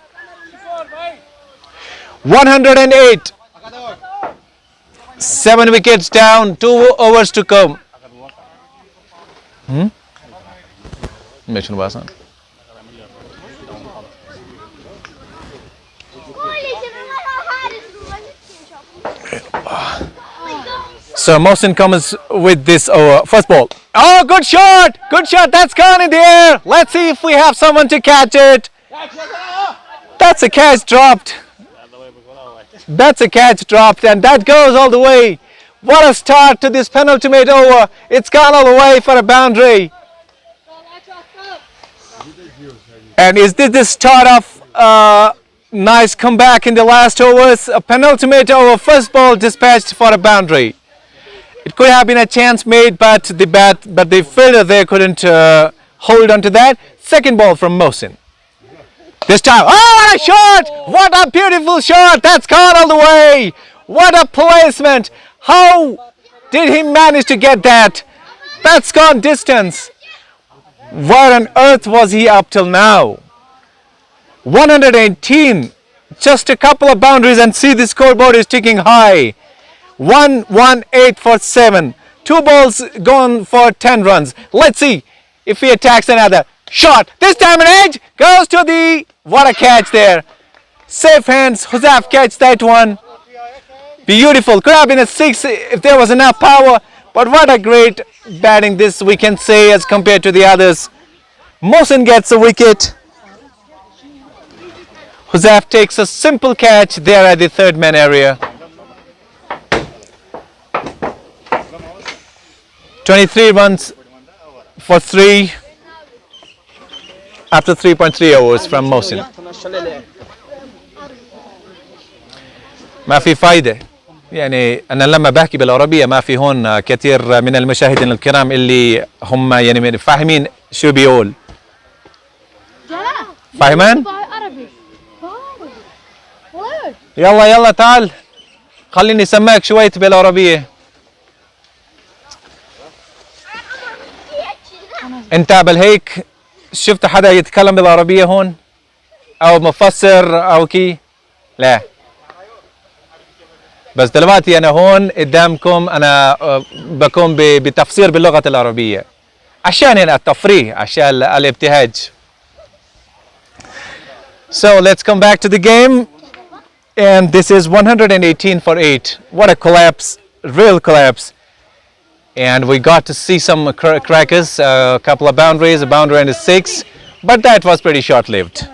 [SPEAKER 2] 108. 7 wickets down, 2 overs to come. So Mohsin comes with this over. First ball. Oh, good shot! Good shot. That's gone in the air. Let's see if we have someone to catch it. That's a catch dropped. That's a catch dropped, and that goes all the way. What a start to this penultimate over. It's gone all the way for a boundary. And is this the start of a nice comeback in the last overs? A penultimate over, first ball dispatched for a boundary. It could have been a chance made, but the fielder there couldn't hold on to that. Second ball from Mohsin. This time, what a shot! What a beautiful shot! That's gone all the way! What a placement! How did he manage to get that? That's gone distance. Where on earth was he up till now? 118. Just a couple of boundaries, and see the scoreboard is ticking high. 1-1-8 for 7. 2 balls gone for 10 runs. Let's see if he attacks another. Shot. This time an edge goes to the... What a catch there. Safe hands. Huzaf catch that one. Beautiful. Could have been a 6 if there was enough power. But what a great batting this we can say as compared to the others. Mohsin gets a wicket. Huzaf takes a simple catch there at the third man area. 23 runs for 3 after 3.3 overs from Mohsin. ما في فايدة يعني أنا لما بحكي بالعربية ما في هون كثير من المشاهدين الكرام اللي هم يعني فاهمين شو بيقول. فاهمان؟ يلا يلا تعال خليني سماك شوية بالعربية. انت قبل هيك شفت حدا يتكلم بالعربية هون او مفسر او كي؟ لا. بس دلوقتي انا هون قدامكم انا بقوم بتفسير باللغة العربية عشان هنا التفريح عشان الابتهاج. So let's come back to the game, and this is 118 for 8. What a collapse, real collapse. And we got to see some crackers, a couple of boundaries, a boundary and a 6, but that was pretty short-lived.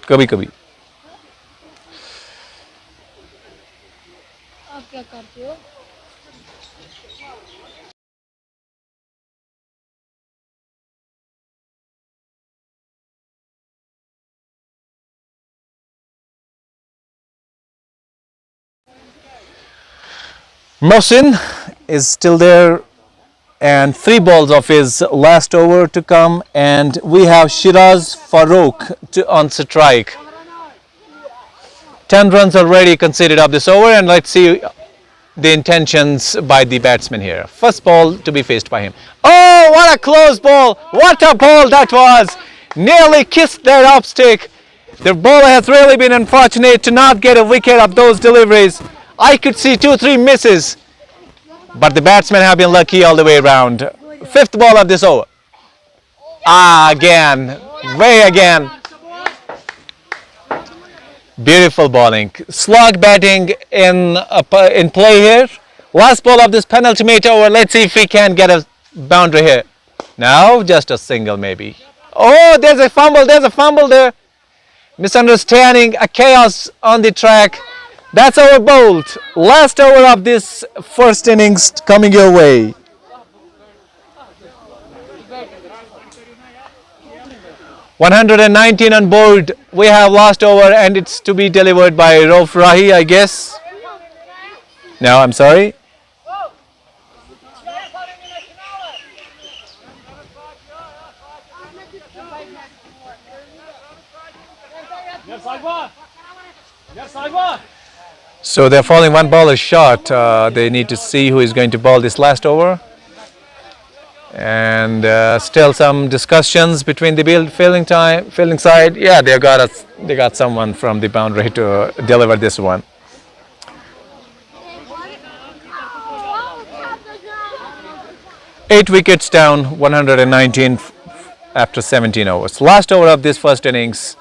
[SPEAKER 2] Kabhi kabhi. Mohsin is still there, and 3 balls of his last over to come, and we have Shiraz Farouk on strike. 10 runs already conceded of this over, and let's see the intentions by the batsman here. First ball to be faced by him. Oh, what a close ball! What a ball that was! Nearly kissed that off stick. The bowler has really been unfortunate to not get a wicket of those deliveries. I could see 2-3 misses, but the batsmen have been lucky all the way around. 5th ball of this over. Again, way again. Beautiful bowling. Slog batting in play here. Last ball of this penultimate over. Let's see if we can get a boundary here. No, just a single maybe. Oh, there's a fumble there. Misunderstanding, a chaos on the track. That's our bowled. Last over of this first innings coming your way. $119 on board. We have last over, and it's to be delivered by Rauf Rahi, I guess. No, I'm sorry. So they're falling 1 ball short. They need to see who is going to bowl this last over. And still some discussions between the fielding side. Yeah, they got someone from the boundary to deliver this one. Eight wickets down, 119 after 17 overs. Last over of this first innings.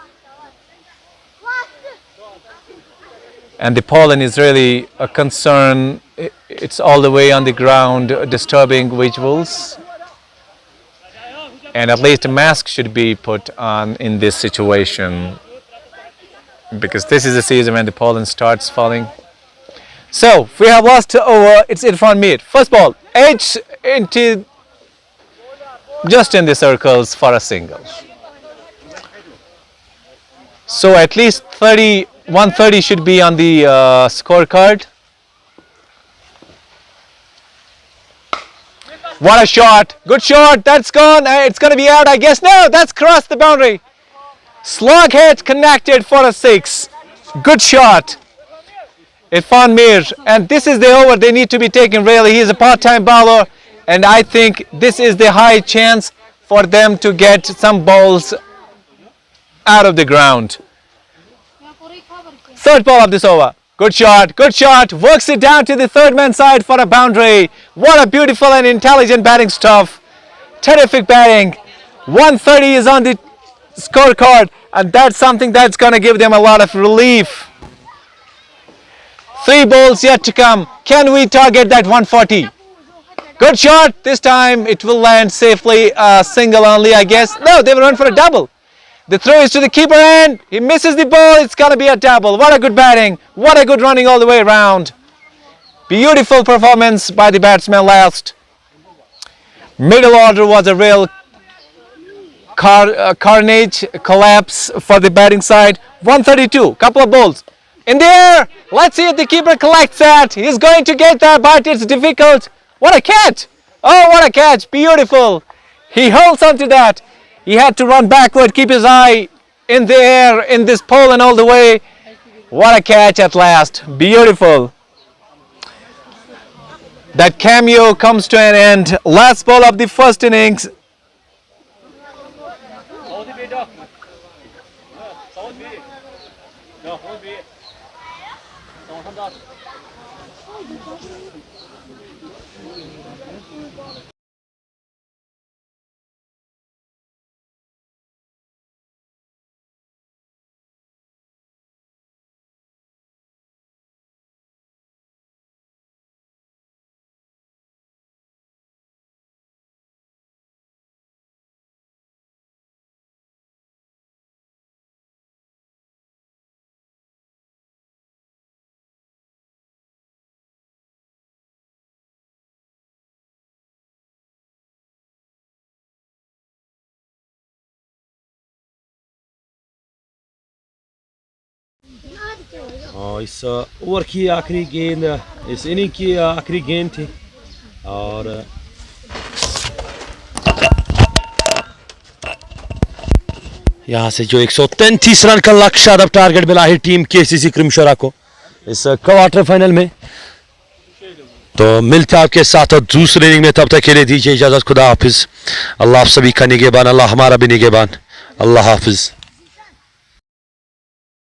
[SPEAKER 2] And the pollen is really a concern. It's all the way on the ground, disturbing visuals. And at least a mask should be put on in this situation, because this is the season when the pollen starts falling. So we have lost over. It's Irfan Mir. First ball, edge into just in the circles for a single. So at least 130 should be on the scorecard. What a shot! Good shot! That's gone. It's going to be out, I guess. No, that's crossed the boundary. Slog head connected for a 6. Good shot. Irfan Mir. And this is the over they need to be taken, really. He is a part-time bowler, and I think this is the high chance for them to get some balls out of the ground. Third ball of this over. Good shot, good shot. Works it down to the third man side for a boundary. What a beautiful and intelligent batting stuff. Terrific batting. 130 is on the scorecard, and that's something that's going to give them a lot of relief. 3 balls yet to come. Can we target that 140? Good shot. This time it will land safely. Single only, I guess. No, they will run for a double. The throw is to the keeper and he misses the ball. It's going to be a double. What a good batting. What a good running all the way around. Beautiful performance by the batsman last. Middle order was a real carnage, collapse for the batting side. 132, couple of balls. In the air. Let's see if the keeper collects that. He's going to get that, but it's difficult. What a catch. Oh, what a catch. Beautiful. He holds on to that. He had to run backward, keep his eye in the air, in this pole and all the way. What a catch at last. Beautiful. That cameo comes to an end. Last ball of the first innings.
[SPEAKER 1] इस over की आखिरी गेंद, इस inning की आखिरी गेंद थी और यहाँ से जो 133 रन का लक्ष्य अब टारगेट मिला है टीम केसीसी क्रिमशोरा को इस क्वार्टर फाइनल में। तो मिलते हैं आपके साथ और दूसरे इनिंग में, तब तक के लिए दीजिए इजाजत। खुदा हाफिज। अल्लाह आप सभी का निगहबान, अल्लाह हमारा भी निगहबान। अल्लाह हाफिज।